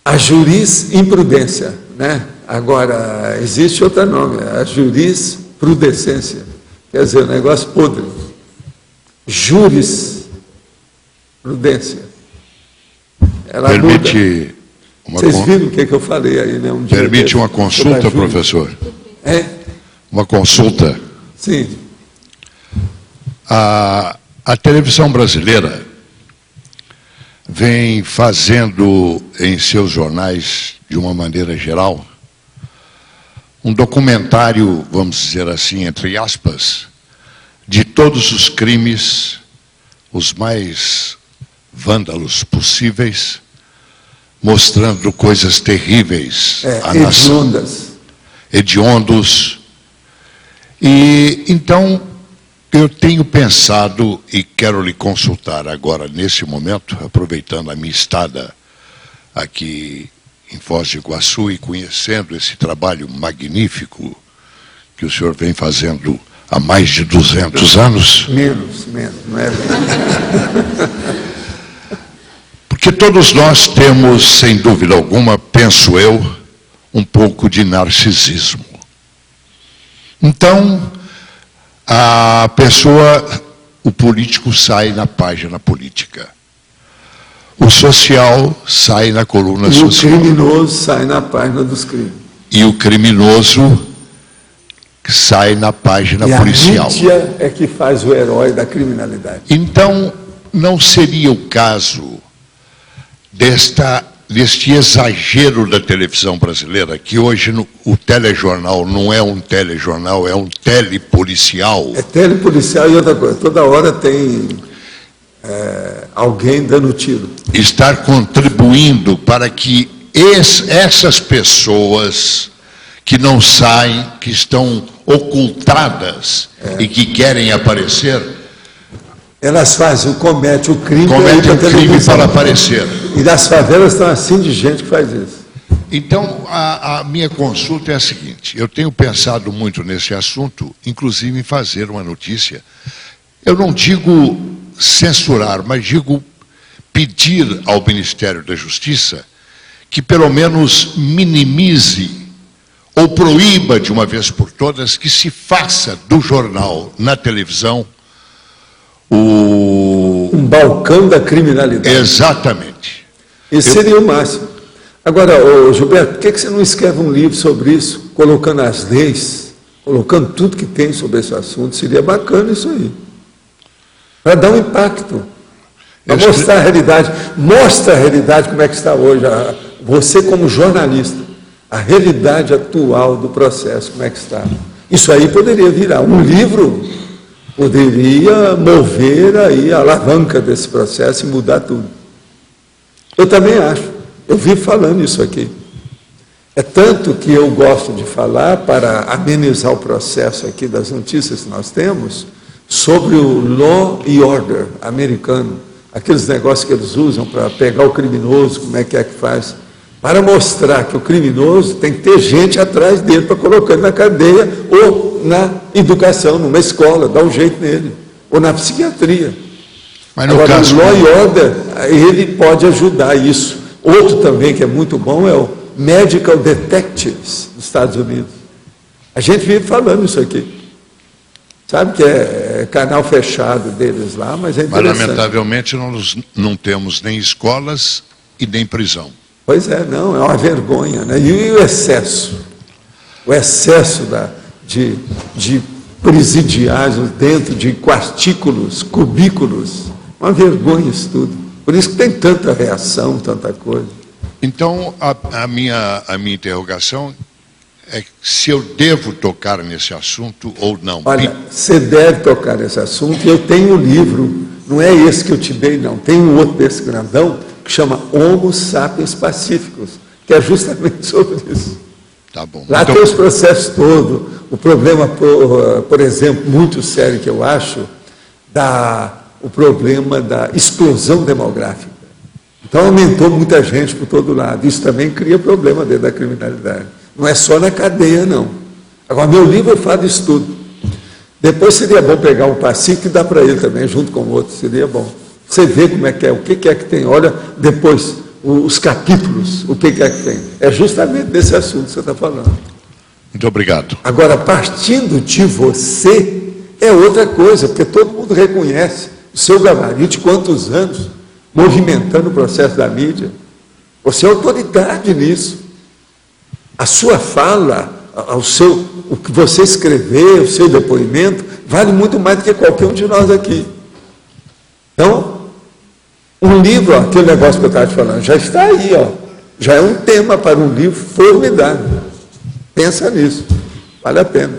A jurisprudência, né? Agora, existe outro nome, a jurisprudência. Quer dizer, um negócio podre. Jurisprudência. Ela permite muda. Vocês viram o que eu falei aí, né? Permite uma consulta, professor? Uma consulta? Sim. A televisão brasileira vem fazendo em seus jornais, de uma maneira geral, um documentário, vamos dizer assim, entre aspas, de todos os crimes, os mais vândalos possíveis, mostrando coisas terríveis à nação. Hediondos. E então eu tenho pensado e quero lhe consultar agora nesse momento, aproveitando a minha estada aqui em Foz do Iguaçu e conhecendo esse trabalho magnífico que o senhor vem fazendo há mais de 200 anos. Menos, não é? Porque todos nós temos, sem dúvida alguma, penso eu, um pouco de narcisismo. Então, a pessoa, o político sai na página política. O social sai na coluna social. E o criminoso sai na página dos crimes. E o criminoso sai na página policial. A mídia é que faz o herói da criminalidade. Então, não seria o caso deste exagero da televisão brasileira, que hoje o telejornal não é um telejornal, é um telepolicial. É telepolicial e outra coisa, toda hora tem alguém dando tiro. Estar contribuindo para que essas pessoas que não saem, que estão ocultadas e que querem aparecer, elas cometem o crime, para aparecer. E nas favelas estão assim de gente que faz isso. Então, a minha consulta é a seguinte: eu tenho pensado muito nesse assunto, inclusive em fazer uma notícia. Eu não digo censurar, mas digo pedir ao Ministério da Justiça que pelo menos minimize ou proíba de uma vez por todas que se faça do jornal na televisão um balcão da criminalidade. Exatamente. Isso seria o máximo. Agora, Gilberto, por que você não escreve um livro sobre isso, colocando as leis, colocando tudo que tem sobre esse assunto? Seria bacana isso aí. Para dar um impacto. Para mostrar a realidade. Mostra a realidade como é que está hoje. Você como jornalista, a realidade atual do processo, como é que está. Isso aí poderia virar um livro, poderia mover aí a alavanca desse processo e mudar tudo. Eu também acho. Eu vivo falando isso aqui. É tanto que eu gosto de falar, para amenizar o processo aqui das notícias que nós temos, sobre o law and order americano, aqueles negócios que eles usam para pegar o criminoso, como é que faz, para mostrar que o criminoso tem que ter gente atrás dele para colocar ele na cadeia ou na educação, numa escola, dar um jeito nele, ou na psiquiatria. Mas no agora, caso... o law and order, ele pode ajudar isso. Outro também que é muito bom é o Medical Detectives dos Estados Unidos. A gente vive falando isso aqui. Sabe que é canal fechado deles lá, mas é interessante. Mas, lamentavelmente, nós não temos nem escolas e nem prisão. Pois é, não, é uma vergonha, né? E o excesso? O excesso de presidiários dentro de quartículos, cubículos. Uma vergonha isso tudo. Por isso que tem tanta reação, tanta coisa. Então, a minha interrogação é se eu devo tocar nesse assunto ou não. Olha, você deve tocar nesse assunto, e eu tenho um livro, não é esse que eu te dei, não, tem um outro desse grandão, que chama Homo Sapiens Pacíficos, que é justamente sobre isso. Tá bom. Lá tem os processos todos, o problema, por exemplo, muito sério que eu acho, o problema da explosão demográfica. Então aumentou muita gente por todo lado, isso também cria problema dentro da criminalidade. Não é só na cadeia, não. Agora, meu livro eu falo disso tudo. Depois seria bom pegar um pacífico e dar para ele também, junto com o outro, seria bom. Você vê como é que é, o que é que tem. Olha, depois, os capítulos, o que é que tem. É justamente desse assunto que você está falando. Muito obrigado. Agora, partindo de você, é outra coisa, porque todo mundo reconhece o seu gabarito de quantos anos movimentando o processo da mídia. Você é autoridade nisso. A sua fala, o que você escrever, o seu depoimento, vale muito mais do que qualquer um de nós aqui. Então, um livro, aquele negócio que eu estava te falando, já está aí, já é um tema para um livro formidável. Pensa nisso, vale a pena.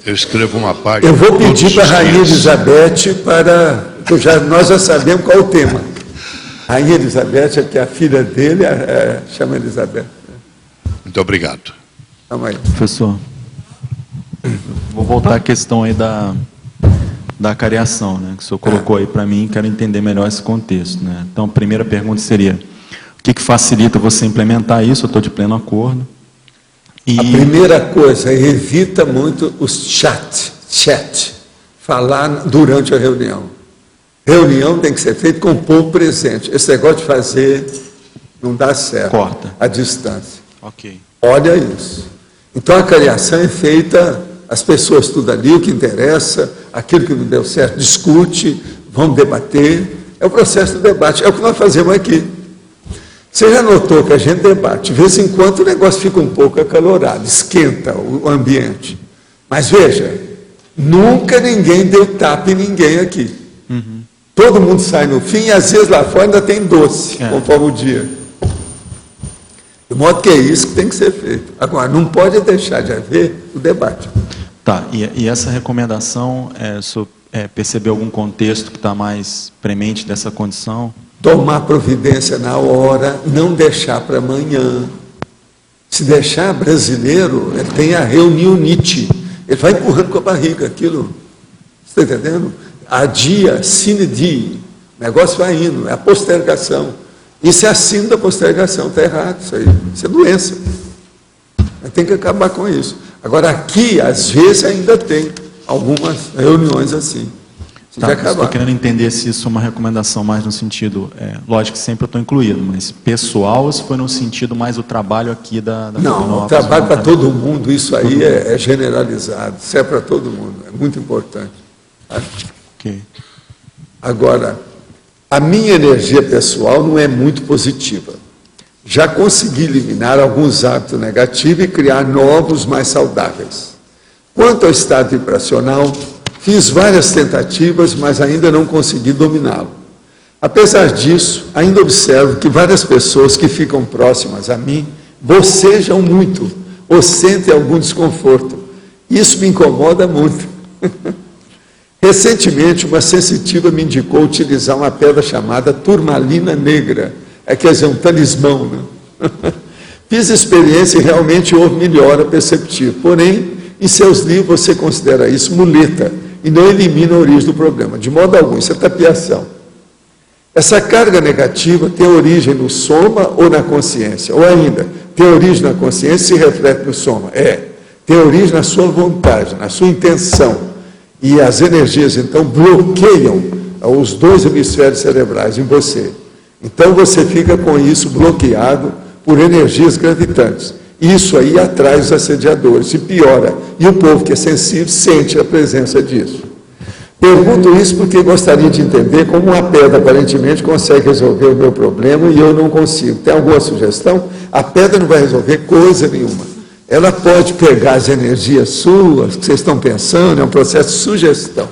Eu escrevo uma página. Eu vou pedir para a Rainha Elizabeth nós já sabemos qual é o tema. A Rainha Elizabeth, que é a filha dele, chama Elizabeth. Muito obrigado. Vamos aí. Professor, vou voltar à questão aí da cariação, né, que o senhor colocou aí para mim, quero entender melhor esse contexto, né? Então, a primeira pergunta seria, o que facilita você implementar isso? Eu estou de pleno acordo. A primeira coisa, evita muito os chat, falar durante a reunião. Reunião tem que ser feita com o povo presente. Esse negócio de fazer não dá certo. Corta. A distância. Ok. Olha isso. Então a cariação é feita, as pessoas tudo ali, o que interessa, aquilo que não deu certo, discute, vamos debater. É o processo do debate, é o que nós fazemos aqui. Você já notou que a gente debate, de vez em quando o negócio fica um pouco acalorado, esquenta o ambiente. Mas veja, nunca ninguém deu tapa em ninguém aqui. Uhum. Todo mundo sai no fim e às vezes lá fora ainda tem doce, conforme o dia. De modo que é isso que tem que ser feito. Agora, não pode deixar de haver o debate. Tá, e essa recomendação, o senhor percebeu algum contexto que está mais premente dessa condição? Tomar providência na hora, não deixar para amanhã. Se deixar, brasileiro, ele tem a reunionite. Ele vai empurrando com a barriga aquilo. Você está entendendo? Adia, sine die. O negócio vai indo, é a postergação. Isso é a síndrome da postergação, está errado isso aí. Isso é doença. Tem que acabar com isso. Agora, aqui, às vezes, ainda tem algumas reuniões assim. Estou querendo entender se isso é uma recomendação mais no sentido, lógico que sempre eu estou incluído, mas pessoal, ou se foi no sentido mais o trabalho aqui da Não, o trabalho para todo mundo, isso aí é generalizado, isso é para todo mundo, é muito importante. Tá? Okay. Agora, a minha energia pessoal não é muito positiva. Já consegui eliminar alguns hábitos negativos e criar novos mais saudáveis. Quanto ao estado vibracional, fiz várias tentativas, mas ainda não consegui dominá-lo. Apesar disso, ainda observo que várias pessoas que ficam próximas a mim bocejam muito ou sentem algum desconforto. Isso me incomoda muito. Recentemente, uma sensitiva me indicou utilizar uma pedra chamada turmalina negra, quer dizer, um talismão, né? Fiz experiência e realmente houve melhora perceptível. Porém, em seus livros você considera isso muleta e não elimina a origem do problema, de modo algum, isso é tapiação. Essa carga negativa tem origem no soma ou na consciência? Ou ainda, tem origem na consciência e se reflete no soma? Tem origem na sua vontade, na sua intenção. E as energias, então, bloqueiam os dois hemisférios cerebrais em você. Então, você fica com isso bloqueado por energias gravitantes. Isso aí atrai os assediadores e piora. E o povo que é sensível sente a presença disso. Pergunto isso porque gostaria de entender como uma pedra aparentemente consegue resolver o meu problema e eu não consigo. Tem alguma sugestão? A pedra não vai resolver coisa nenhuma. Ela pode pegar as energias suas, que vocês estão pensando, é um processo de sugestão,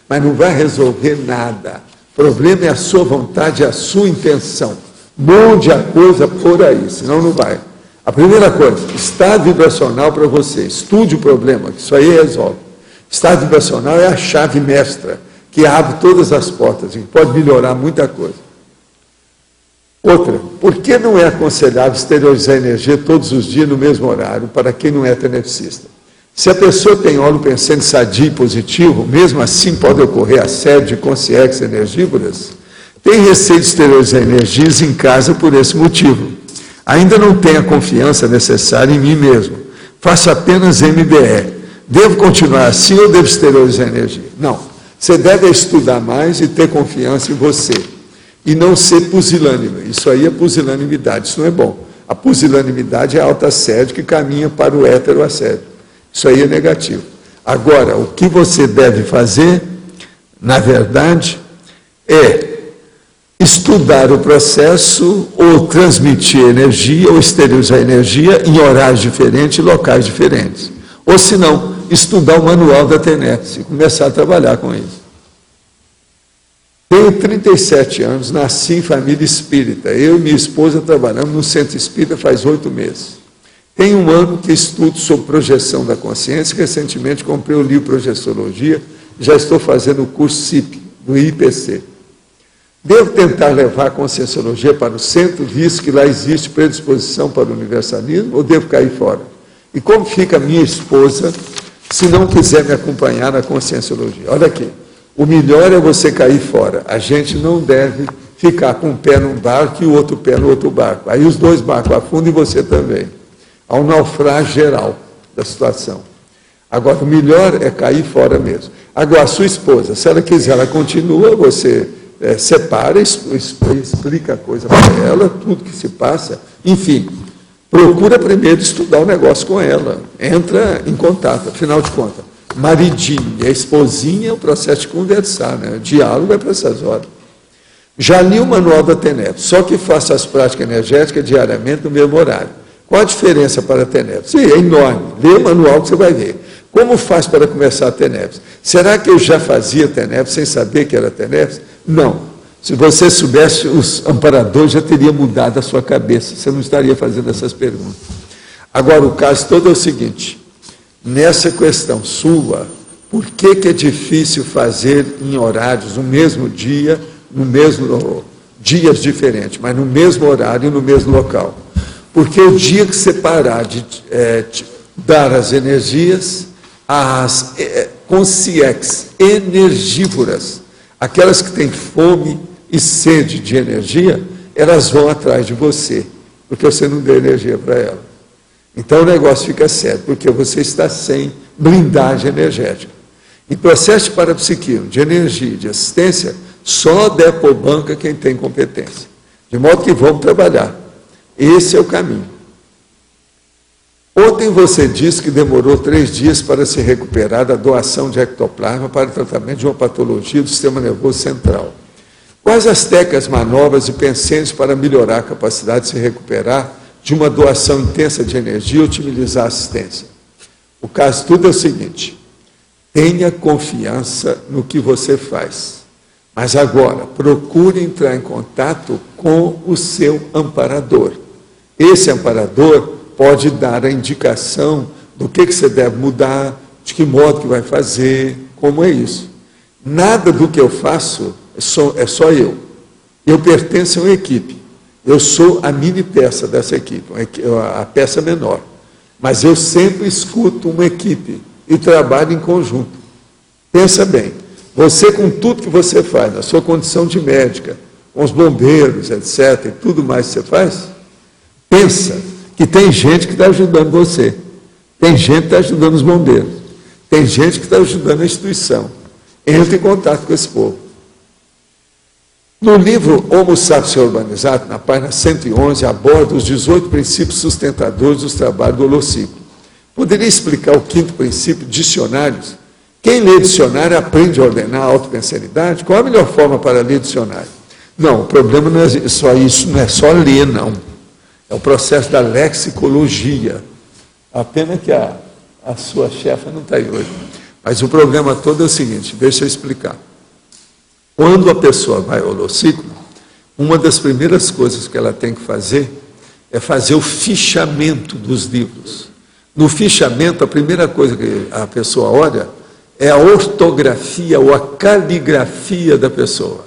mas não vai resolver nada. O problema é a sua vontade, a sua intenção. Mude a coisa por aí, senão não vai. A primeira coisa, estado vibracional para você. Estude o problema, que isso aí resolve. Estado vibracional é a chave mestra, que abre todas as portas, e pode melhorar muita coisa. Outra, por que não é aconselhável exteriorizar energia todos os dias no mesmo horário para quem não é tenepsista? Se a pessoa tem óleo pensante sadio e positivo, mesmo assim pode ocorrer assédio de consciências energívoras? Tem receio de exteriorizar energias em casa por esse motivo. Ainda não tenho a confiança necessária em mim mesmo. Faço apenas MBE. Devo continuar assim ou devo exteriorizar energia? Não. Você deve estudar mais e ter confiança em você. E não ser pusilânime. Isso aí é pusilanimidade, isso não é bom. A pusilanimidade é a autoassédio que caminha para o heteroassédio. Isso aí é negativo. Agora, o que você deve fazer, na verdade, é estudar o processo ou transmitir energia ou exteriorizar energia em horários diferentes e locais diferentes. Ou, se não, estudar o manual da TENEPS e começar a trabalhar com isso. Tenho 37 anos, nasci em família espírita. Eu e minha esposa trabalhamos no centro espírita faz 8 meses. Tem um ano que estudo sobre projeção da consciência. Recentemente comprei o livro Projeciologia. Já estou fazendo o curso CIP, do IPC. Devo tentar levar a conscienciologia para o centro, visto que lá existe predisposição para o universalismo, ou devo cair fora? E como fica a minha esposa se não quiser me acompanhar na conscienciologia? Olha aqui. O melhor é você cair fora. A gente não deve ficar com um pé num barco e o outro pé no outro barco. Aí os dois barcos afundam e você também. Há um naufrágio geral da situação. Agora, o melhor é cair fora mesmo. Agora, a sua esposa, se ela quiser, ela continua, você separa, explica a coisa para ela, tudo que se passa. Enfim, procura primeiro estudar o negócio com ela. Entra em contato, afinal de contas. Maridinho e a esposinha é o processo de conversar, né? O diálogo é para essas horas. Já li o manual da TENEPS, só que faço as práticas energéticas diariamente no mesmo horário. Qual a diferença para a TENEPS? Sim, é enorme. Lê o manual que você vai ver. Como faz para começar a TENEPS? Será que eu já fazia TENEPS sem saber que era TENEPS? Não. Se você soubesse, os amparadores já teriam mudado a sua cabeça. Você não estaria fazendo essas perguntas. Agora, o caso todo é o seguinte. Nessa questão sua, por que é difícil fazer em horários no mesmo dia, no mesmo dias diferentes, mas no mesmo horário e no mesmo local? Porque o dia que você parar de dar as energias, as consciências energívoras, aquelas que têm fome e sede de energia, elas vão atrás de você, porque você não deu energia para elas. Então o negócio fica sério, porque você está sem blindagem energética. Em processo de parapsiquismo, de energia, de assistência, só depobanca quem tem competência. De modo que vamos trabalhar. Esse é o caminho. Ontem você disse que demorou 3 dias para se recuperar da doação de ectoplasma para o tratamento de uma patologia do sistema nervoso central. Quais as técnicas, manobras e pensamentos para melhorar a capacidade de se recuperar de uma doação intensa de energia e otimizar a assistência? O caso tudo é o seguinte: tenha confiança no que você faz. Mas agora, procure entrar em contato com o seu amparador. Esse amparador pode dar a indicação do que você deve mudar, de que modo que vai fazer, como é isso. Nada do que eu faço é só eu. Eu pertenço a uma equipe. Eu sou a mini peça dessa equipe, a peça menor. Mas eu sempre escuto uma equipe e trabalho em conjunto. Pensa bem, você com tudo que você faz, na sua condição de médica, com os bombeiros, etc., e tudo mais que você faz, pensa que tem gente que está ajudando você, tem gente que está ajudando os bombeiros, tem gente que está ajudando a instituição. Entre em contato com esse povo. No livro Homo Sapiens Urbanizado, na página 111, aborda os 18 princípios sustentadores dos trabalhos do holociclo. Poderia explicar o 5º princípio, dicionários? Quem lê dicionário aprende a ordenar a autopensalidade? Qual a melhor forma para ler dicionário? Não, o problema não é só isso, não é só ler, não. É o processo da lexicologia. A pena que a sua chefa não está aí hoje. Mas o problema todo é o seguinte, deixa eu explicar. Quando a pessoa vai ao holociclo, uma das primeiras coisas que ela tem que fazer é fazer o fichamento dos livros. No fichamento, a primeira coisa que a pessoa olha é a ortografia ou a caligrafia da pessoa.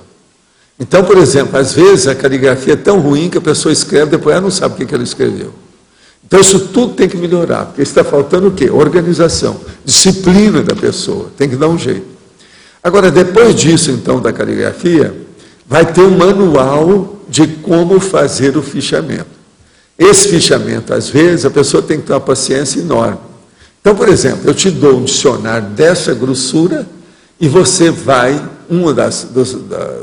Então, por exemplo, às vezes a caligrafia é tão ruim que a pessoa escreve, depois ela não sabe o que ela escreveu. Então, isso tudo tem que melhorar, porque está faltando o quê? Organização, disciplina da pessoa, tem que dar um jeito. Agora, depois disso, então, da caligrafia, vai ter um manual de como fazer o fichamento. Esse fichamento, às vezes, a pessoa tem que ter uma paciência enorme. Então, por exemplo, eu te dou um dicionário dessa grossura e você vai,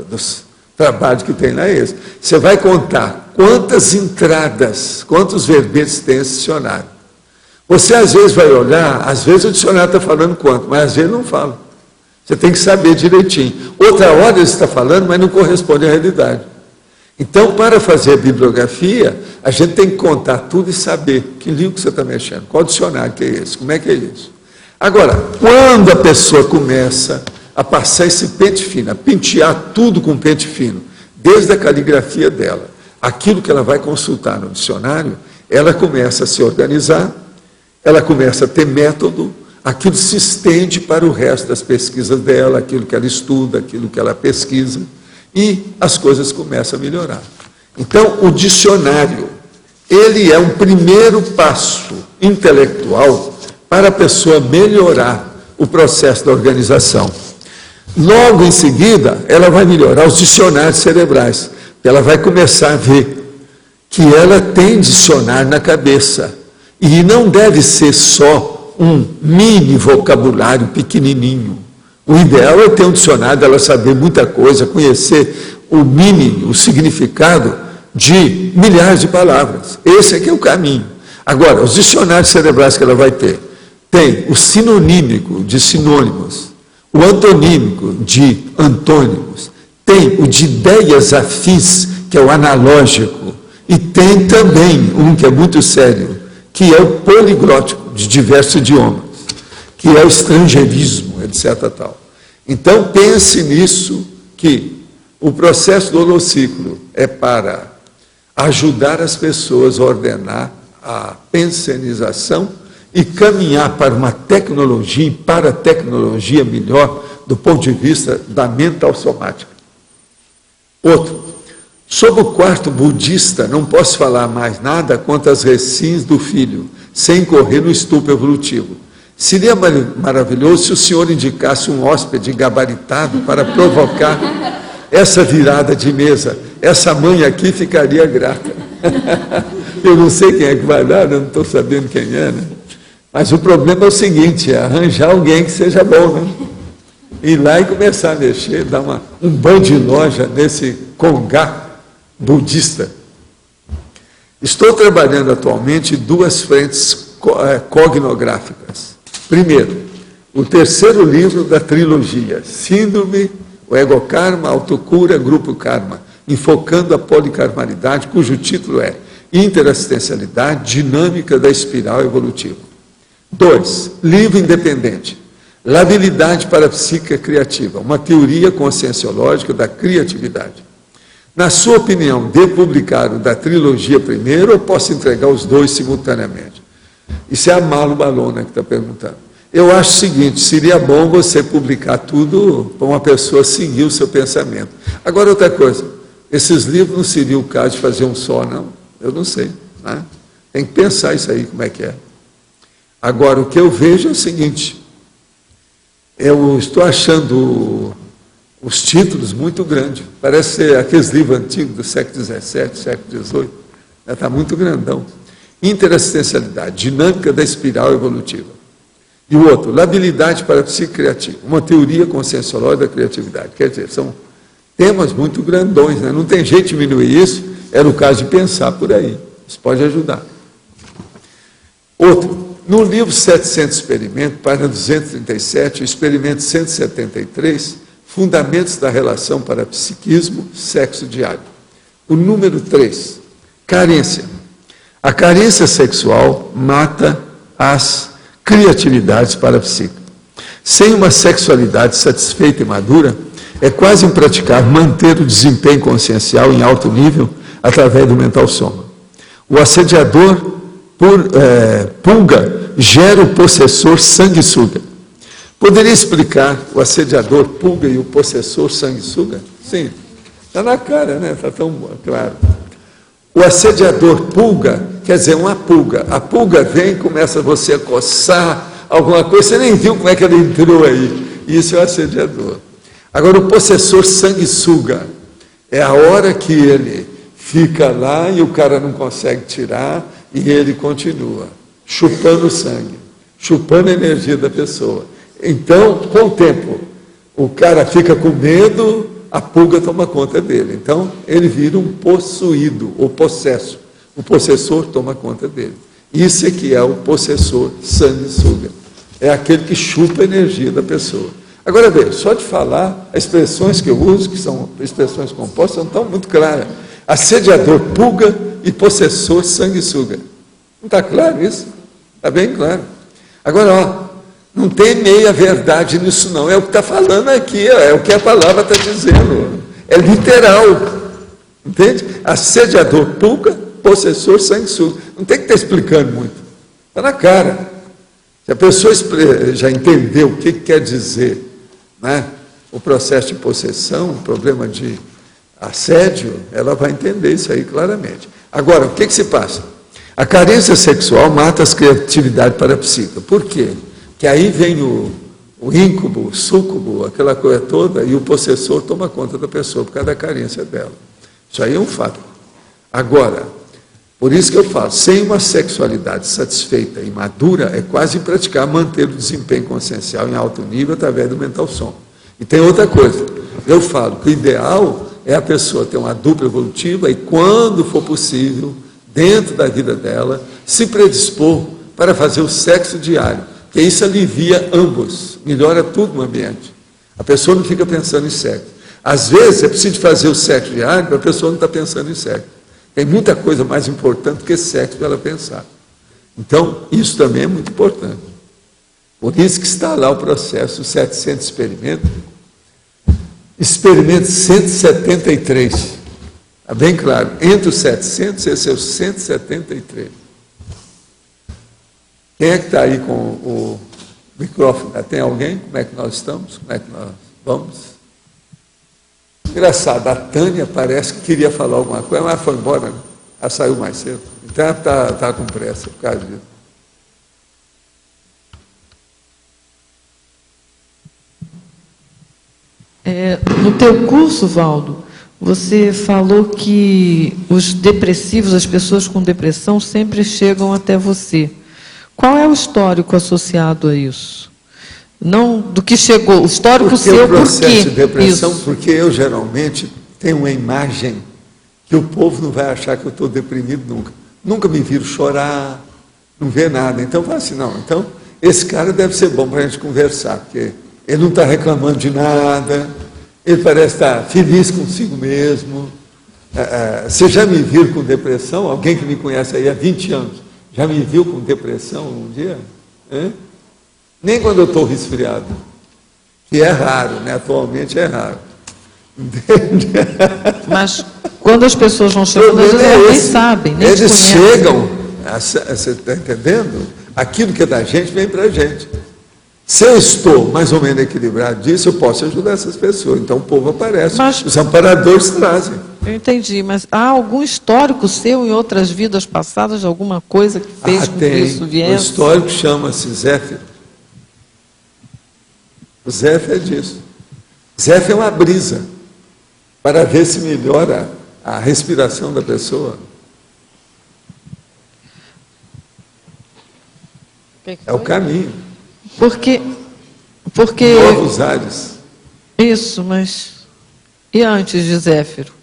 dos trabalhos que tem lá é esse, você vai contar quantas entradas, quantos verbetes tem esse dicionário. Você, às vezes, vai olhar, às vezes o dicionário está falando quanto, mas às vezes não fala. Você tem que saber direitinho. Outra hora ele está falando, mas não corresponde à realidade. Então, para fazer a bibliografia, a gente tem que contar tudo e saber que livro que você está mexendo, qual dicionário que é esse, como é que é isso. Agora, quando a pessoa começa a passar esse pente fino, a pentear tudo com pente fino, desde a caligrafia dela, aquilo que ela vai consultar no dicionário, ela começa a se organizar, ela começa a ter método, aquilo se estende para o resto das pesquisas dela, aquilo que ela estuda, aquilo que ela pesquisa, e as coisas começam a melhorar. Então, o dicionário, ele é um primeiro passo intelectual para a pessoa melhorar o processo da organização. Logo em seguida, ela vai melhorar os dicionários cerebrais. Ela vai começar a ver que ela tem dicionário na cabeça. E não deve ser só um mini vocabulário pequenininho. O ideal é ter um dicionário, ela saber muita coisa, conhecer o significado de milhares de palavras. Esse aqui é o caminho. Agora, os dicionários cerebrais que ela vai ter, tem o sinonímico de sinônimos, o antonímico de antônimos, tem o de ideias afins, que é o analógico, e tem também um que é muito sério, que é o poliglótico, de diversos idiomas, que é o estrangeirismo, etc. Tal. Então, pense nisso, que o processo do holociclo é para ajudar as pessoas a ordenar a pensionização e caminhar para uma tecnologia e para a tecnologia melhor do ponto de vista da mental somática. Outro, sobre o quarto budista, não posso falar mais nada quanto às recins do filho, sem correr no estupro evolutivo. Seria maravilhoso se o senhor indicasse um hóspede gabaritado para provocar essa virada de mesa. essa mãe aqui ficaria grata. Eu não sei quem é que vai dar, eu não estou sabendo quem é, né? Mas o problema é o seguinte, é arranjar alguém que seja bom, né? Ir lá e começar a mexer, dar um banho de loja nesse congá budista. Estou trabalhando atualmente em 2 frentes cognográficas. Primeiro, o 3º livro da trilogia, Síndrome, o Ego-Karma, Autocura, Grupo Karma, enfocando a polikarmalidade, cujo título é Interassistencialidade, Dinâmica da Espiral Evolutiva. 2, livro independente, Labilidade para a Psique Criativa, uma teoria conscienciológica da criatividade. Na sua opinião, devo publicar o da trilogia primeiro ou posso entregar os 2 simultaneamente? Isso é a Malu Balona que está perguntando. Eu acho o seguinte, seria bom você publicar tudo para uma pessoa seguir o seu pensamento. Agora, outra coisa, esses livros não seria o caso de fazer um só, não? Eu não sei, né? Tem que pensar isso aí, como é que é. Agora, o que eu vejo é o seguinte, eu estou achando os títulos muito grandes, parece ser aqueles livros antigos do século XVII, século XVIII, está muito grandão. Interassistencialidade, Dinâmica da Espiral Evolutiva. E o outro, Labilidade para a Psique Criativa, uma teoria conscienciológica da criatividade. Quer dizer, são temas muito grandões, né? Não tem jeito de diminuir isso, é no caso de pensar por aí. Isso pode ajudar. Outro, no livro 700 Experimentos, página 237, o experimento 173, Fundamentos da Relação para Psiquismo, Sexo Diário. O número 3, carência. A carência sexual mata as criatividades para a psique. Sem uma sexualidade satisfeita e madura, é quase impraticável manter o desempenho consciencial em alto nível através do mental soma. O assediador pulga gera o possessor sanguessuga. Poderia explicar o assediador pulga e o possessor sanguessuga? Sim, está na cara, né? Está tão claro. O assediador pulga, quer dizer, uma pulga. A pulga vem e começa você a coçar alguma coisa, você nem viu como é que ela entrou aí. Isso é o assediador. Agora, o possessor sanguessuga é a hora que ele fica lá e o cara não consegue tirar e ele continua chupando o sangue, chupando a energia da pessoa. Então, com o tempo, o cara fica com medo, a pulga toma conta dele. Então, ele vira um possuído, ou possesso. O possessor toma conta dele. Isso é que é o possessor sanguessuga. É aquele que chupa a energia da pessoa. Agora, veja, só de falar, as expressões que eu uso, que são expressões compostas, não estão muito claras. Assediador pulga e possessor sanguessuga. Não está claro isso? Está bem claro. Agora, ó, não tem meia verdade nisso não, é o que está falando aqui, ó, é o que a palavra está dizendo, é literal, entende? Assediador pulga, possessor sanguessuga, não tem que estar explicando muito, está na cara. Se a pessoa já entendeu o que quer dizer, né, o processo de possessão, o problema de assédio, ela vai entender isso aí claramente. Agora, o que se passa? A carência sexual mata as criatividades para a psique. Por quê? Que aí vem o íncubo, o súcubo, aquela coisa toda, e o possessor toma conta da pessoa por causa da carência dela. Isso aí é um fato. Agora, por isso que eu falo, sem uma sexualidade satisfeita e madura, é quase impraticável manter o desempenho consciencial em alto nível através do mental som. E tem outra coisa, eu falo que o ideal é a pessoa ter uma dupla evolutiva e, quando for possível, dentro da vida dela, se predispor para fazer o sexo diário, porque isso alivia ambos, melhora tudo no ambiente. A pessoa não fica pensando em sexo. Às vezes, é preciso fazer o sexo diário, mas a pessoa não está pensando em sexo. Tem muita coisa mais importante que sexo para ela pensar. Então, isso também é muito importante. Por isso que está lá o processo 700 experimentos. Experimento 173. Está bem claro. Entre os 700, esse é o 173. Quem é que está aí com o microfone? Tem alguém? Como é que nós estamos? Como é que nós vamos? Engraçado, a Tânia parece que queria falar alguma coisa, mas foi embora, né? Ela saiu mais cedo. Então ela está com pressa por causa disso. No teu curso, Valdo, Você falou que os depressivos, as pessoas com depressão, sempre chegam até você. Qual é o histórico associado a isso? Não do que chegou, o histórico seu, por quê? O processo de depressão, porque eu geralmente tenho uma imagem que o povo não vai achar que eu estou deprimido nunca. Nunca me viram chorar, não vê nada. Então, eu falo assim, não, então, esse cara deve ser bom para a gente conversar, porque ele não está reclamando de nada, ele parece estar feliz consigo mesmo. Você já me viu com depressão? Alguém que me conhece aí há 20 anos, já me viu com depressão um dia? Nem quando eu estou resfriado, que é raro, né? Atualmente é raro. Entende? Mas quando as pessoas vão chegando, às vezes elas nem sabem, nem eles conhecem. chegam, você está entendendo? Aquilo que é da gente vem para a gente. Se eu estou mais ou menos equilibrado disso, eu posso ajudar essas pessoas. Então o povo aparece, os amparadores trazem. Eu entendi, mas há algum histórico seu em outras vidas passadas, de alguma coisa que fez com que isso viesse? O histórico chama-se Zéfiro. O Zéfiro é disso. Zéfiro é uma brisa para ver se melhora a respiração da pessoa. É o caminho. Porque novos ares. Isso, mas e antes de Zéfiro?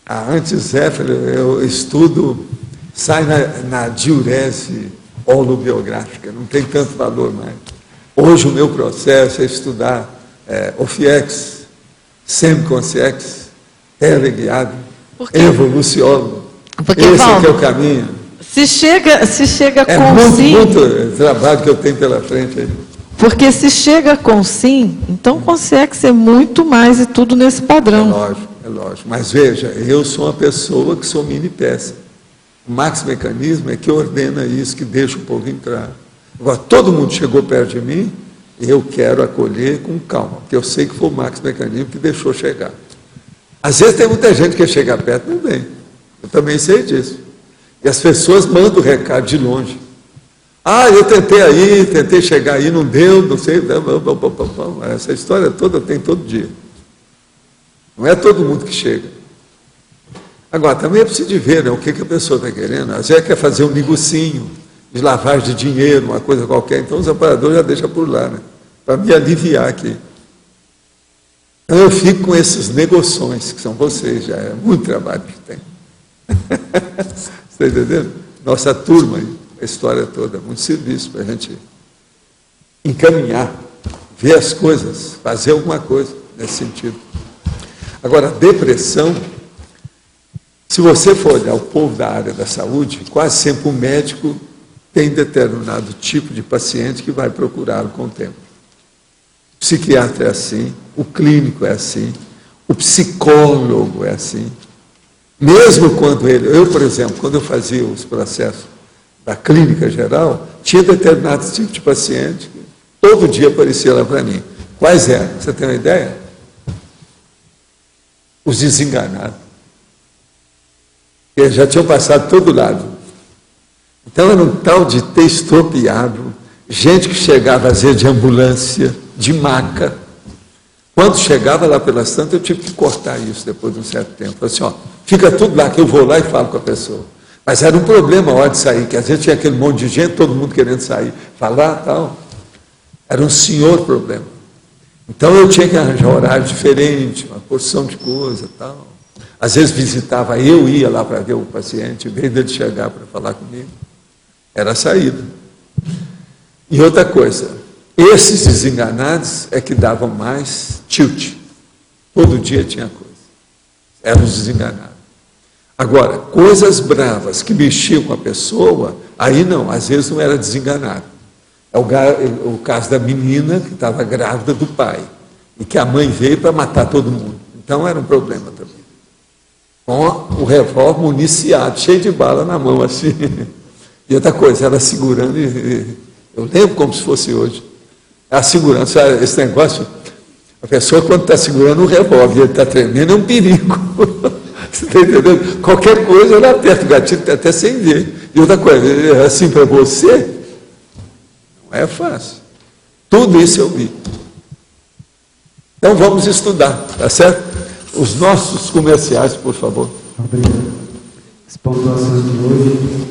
Antes de Zéfiro, eu estudo, sai na diurese holobiográfica, não tem tanto valor mais. Hoje o meu processo é estudar Ofiex, Semconsciex, Teleguiado, Evoluciólogo. Esse é que é o caminho. Se chega com muito trabalho que eu tenho pela frente aí. Porque se chega com sim, então consegue ser muito mais e tudo nesse padrão. É lógico. Mas veja, eu sou uma pessoa que sou mini peça. O Max Mecanismo é que ordena isso, que deixa o povo entrar. Agora, todo mundo chegou perto de mim, eu quero acolher com calma, porque eu sei que foi o Max Mecanismo que deixou chegar. Às vezes tem muita gente que quer chegar perto, não vem. Eu também sei disso. E as pessoas mandam o recado de longe. Eu tentei chegar aí, não deu, não sei. Essa história toda tem todo dia. Não é todo mundo que chega. Agora, também é preciso ver, né, o que a pessoa está querendo. Às vezes quer fazer um negocinho de lavagem de dinheiro, uma coisa qualquer, então os amparadores já deixam por lá, né, para me aliviar aqui. Então eu fico com esses negoções, que são vocês, já é muito trabalho que tem. Está entendendo? Nossa turma, a história toda, muito serviço para a gente encaminhar, ver as coisas, fazer alguma coisa nesse sentido. Agora, a depressão, se você for olhar o povo da área da saúde, quase sempre o médico tem determinado tipo de paciente que vai procurá-lo com o tempo. O psiquiatra é assim, o clínico é assim, o psicólogo é assim. Mesmo quando eu, por exemplo, quando eu fazia os processos da clínica geral, tinha determinado tipo de paciente que todo dia aparecia lá para mim. Quais eram? Você tem uma ideia? Os desenganados. Eles já tinham passado todo lado. Então era um tal de ter estropiado, gente que chegava às vezes de ambulância, de maca. Quando chegava lá pelas tantas, eu tive que cortar isso depois de um certo tempo. Falei assim, fica tudo lá, que eu vou lá e falo com a pessoa. Mas era um problema a hora de sair, que às vezes tinha aquele monte de gente, todo mundo querendo sair, falar e tal. Era um senhor problema. Então eu tinha que arranjar um horário diferente, uma porção de coisa e tal. Às vezes visitava, eu ia lá para ver o paciente, em vez dele chegar para falar comigo. Era a saída. E outra coisa, esses desenganados é que davam mais tilt. Todo dia tinha coisa. Eram os desenganados. Agora, coisas bravas que mexiam com a pessoa, aí não, às vezes não era desenganado. É o caso da menina que estava grávida do pai, e que a mãe veio para matar todo mundo. Então era um problema também. Com o revólver municiado, cheio de bala na mão, assim. E outra coisa, ela segurando, eu lembro como se fosse hoje. A segurança, esse negócio, a pessoa quando está segurando um revólver e ele está tremendo, é um perigo. Você está entendendo? Qualquer coisa, ela aperta o gatilho até sem ver. E outra coisa, assim para você, não é fácil. Tudo isso eu vi. Então vamos estudar, tá certo? Os nossos comerciais, por favor. Obrigado. As pontuações de hoje: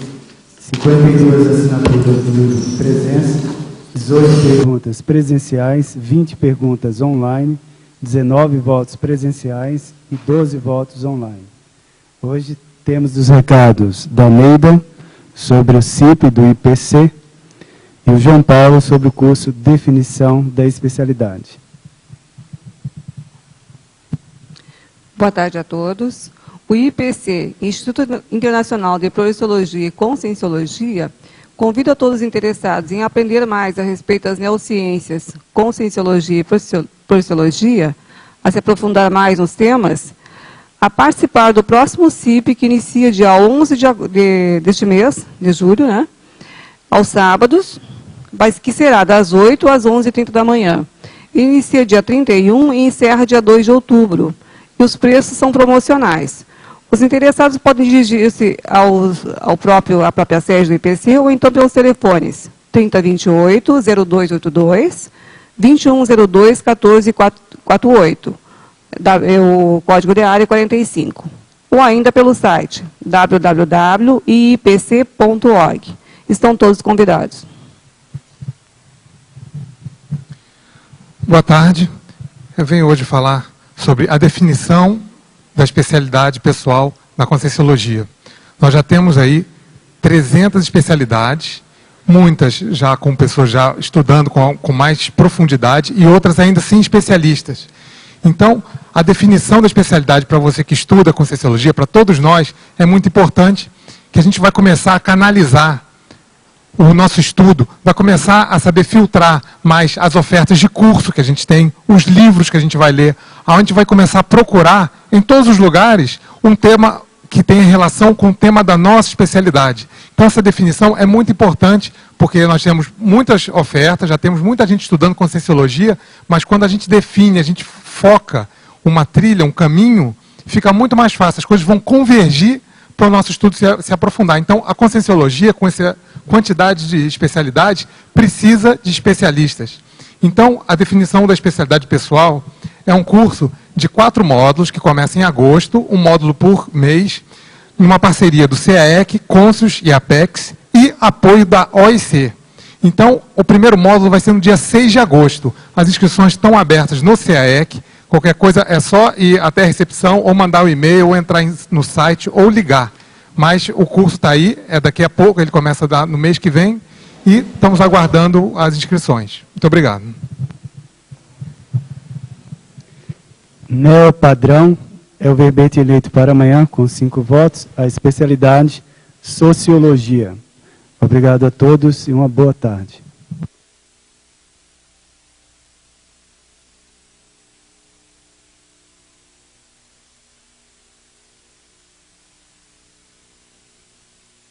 52 assinaturas de presença, 18 perguntas presenciais, 20 perguntas online, 19 votos presenciais e 12 votos online. Hoje temos os recados da Neida sobre o CIP do IPC e o João Paulo sobre o curso Definição da Especialidade. Boa tarde a todos. O IPC, Instituto Internacional de Projeciologia e Conscienciologia, convida todos os interessados em aprender mais a respeito das neurociências, conscienciologia e projeciologia, a se aprofundar mais nos temas, a participar do próximo CIP, que inicia dia 11 deste mês, de julho, né, aos sábados, que será das 8 às 11h30 da manhã. Inicia dia 31 e encerra dia 2 de outubro. E os preços são promocionais. Os interessados podem dirigir-se à própria sede do IPC ou então pelos telefones 3028-0282, 2102-1448. O código de área é 45. Ou ainda pelo site www.iipc.org. Estão todos convidados. Boa tarde. Eu venho hoje falar sobre a definição da especialidade pessoal na Conscienciologia. Nós já temos aí 300 especialidades, muitas já com pessoas já estudando com mais profundidade e outras ainda sem especialistas. Então, a definição da especialidade para você que estuda Conscienciologia, para todos nós, é muito importante, que a gente vai começar a canalizar o nosso estudo, vai começar a saber filtrar mais as ofertas de curso que a gente tem, os livros que a gente vai ler, onde a gente vai começar a procurar, em todos os lugares, um tema que tenha relação com o tema da nossa especialidade. Então, essa definição é muito importante, porque nós temos muitas ofertas, já temos muita gente estudando Conscienciologia, mas quando a gente define, a gente foca uma trilha, um caminho, fica muito mais fácil, as coisas vão convergir para o nosso estudo se aprofundar. Então, a Conscienciologia, com essa quantidade de especialidades, precisa de especialistas. Então, a definição da especialidade pessoal é um curso de 4 módulos, que começa em agosto, um módulo por mês, numa parceria do CAEC, Conscius e Apex, e apoio da OIC. Então, o primeiro módulo vai ser no dia 6 de agosto. As inscrições estão abertas no CAEC. Qualquer coisa é só ir até a recepção, ou mandar o e-mail, ou entrar no site, ou ligar. Mas o curso está aí, é daqui a pouco, ele começa no mês que vem, e estamos aguardando as inscrições. Muito obrigado. Neopadrão é o verbete eleito para amanhã, com 5 votos, a especialidade Sociologia. Obrigado a todos e uma boa tarde.